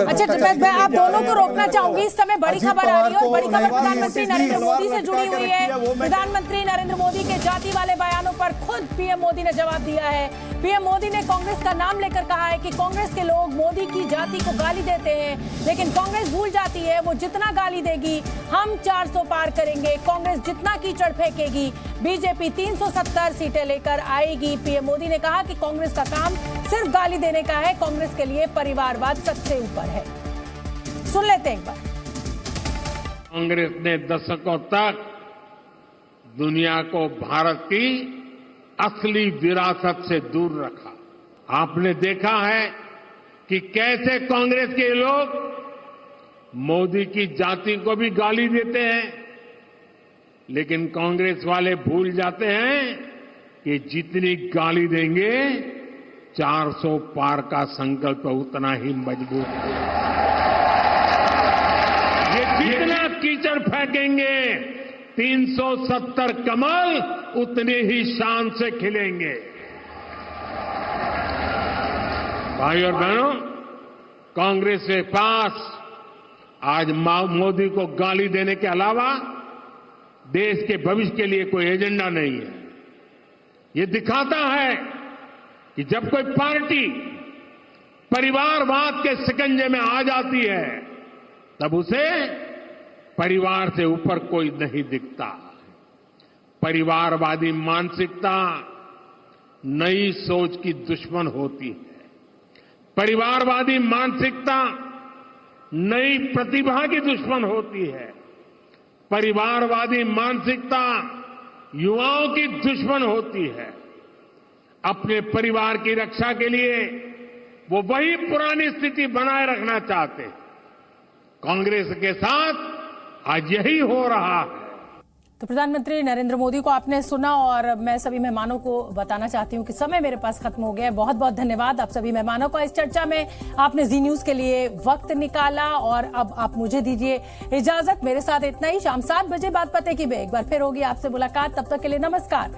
अच्छा, तो मैं आप दोनों को रोकना चाहूंगी। इस समय बड़ी खबर आ रही है और बड़ी खबर प्रधानमंत्री नरेंद्र मोदी से जुड़ी हुई है। प्रधानमंत्री नरेंद्र मोदी के जाति वाले बयानों पर खुद पीएम मोदी ने जवाब दिया है। पीएम मोदी ने कांग्रेस का नाम लेकर कहा है कि कांग्रेस के लोग मोदी की जाति को गाली देते हैं, लेकिन कांग्रेस भूल जाती है वो जितना गाली देगी हम 400 पार करेंगे। कांग्रेस जितना कीचड़ फेंकेगी बीजेपी 370 सीटें लेकर आएगी। पीएम मोदी ने कहा कि कांग्रेस का काम सिर्फ गाली देने का है, कांग्रेस के लिए परिवारवाद सबसे ऊपर है। सुन लेते हैं एक बार। कांग्रेस ने दशकों तक दुनिया को भारत की असली विरासत से दूर रखा। आपने देखा है कि कैसे कांग्रेस के लोग मोदी की जाति को भी गाली देते हैं, लेकिन कांग्रेस वाले भूल जाते हैं कि जितनी गाली देंगे 400 पार का संकल्प उतना ही मजबूत होगा। ये जितना कीचड़ फेंकेंगे 370 कमल उतने ही शान से खिलेंगे। भाई और बहनों, कांग्रेस के पास आज मोदी को गाली देने के अलावा देश के भविष्य के लिए कोई एजेंडा नहीं है। ये दिखाता है कि जब कोई पार्टी परिवारवाद के शिकंजे में आ जाती है तब उसे परिवार से ऊपर कोई नहीं दिखता। परिवारवादी मानसिकता नई सोच की दुश्मन होती है। परिवारवादी मानसिकता नई प्रतिभा की दुश्मन होती है। परिवारवादी मानसिकता युवाओं की दुश्मन होती है। अपने परिवार की रक्षा के लिए वो वही पुरानी स्थिति बनाए रखना चाहते हैं। कांग्रेस के साथ आज यही हो रहा है। तो प्रधानमंत्री नरेंद्र मोदी को आपने सुना और मैं सभी मेहमानों को बताना चाहती हूं कि समय मेरे पास खत्म हो गया है। बहुत बहुत धन्यवाद आप सभी मेहमानों का। इस चर्चा में आपने जी न्यूज के लिए वक्त निकाला और अब आप मुझे दीजिए इजाजत। मेरे साथ इतना ही। शाम 7 बजे बात पते की एक बार फिर होगी आपसे मुलाकात। तब तक के लिए नमस्कार।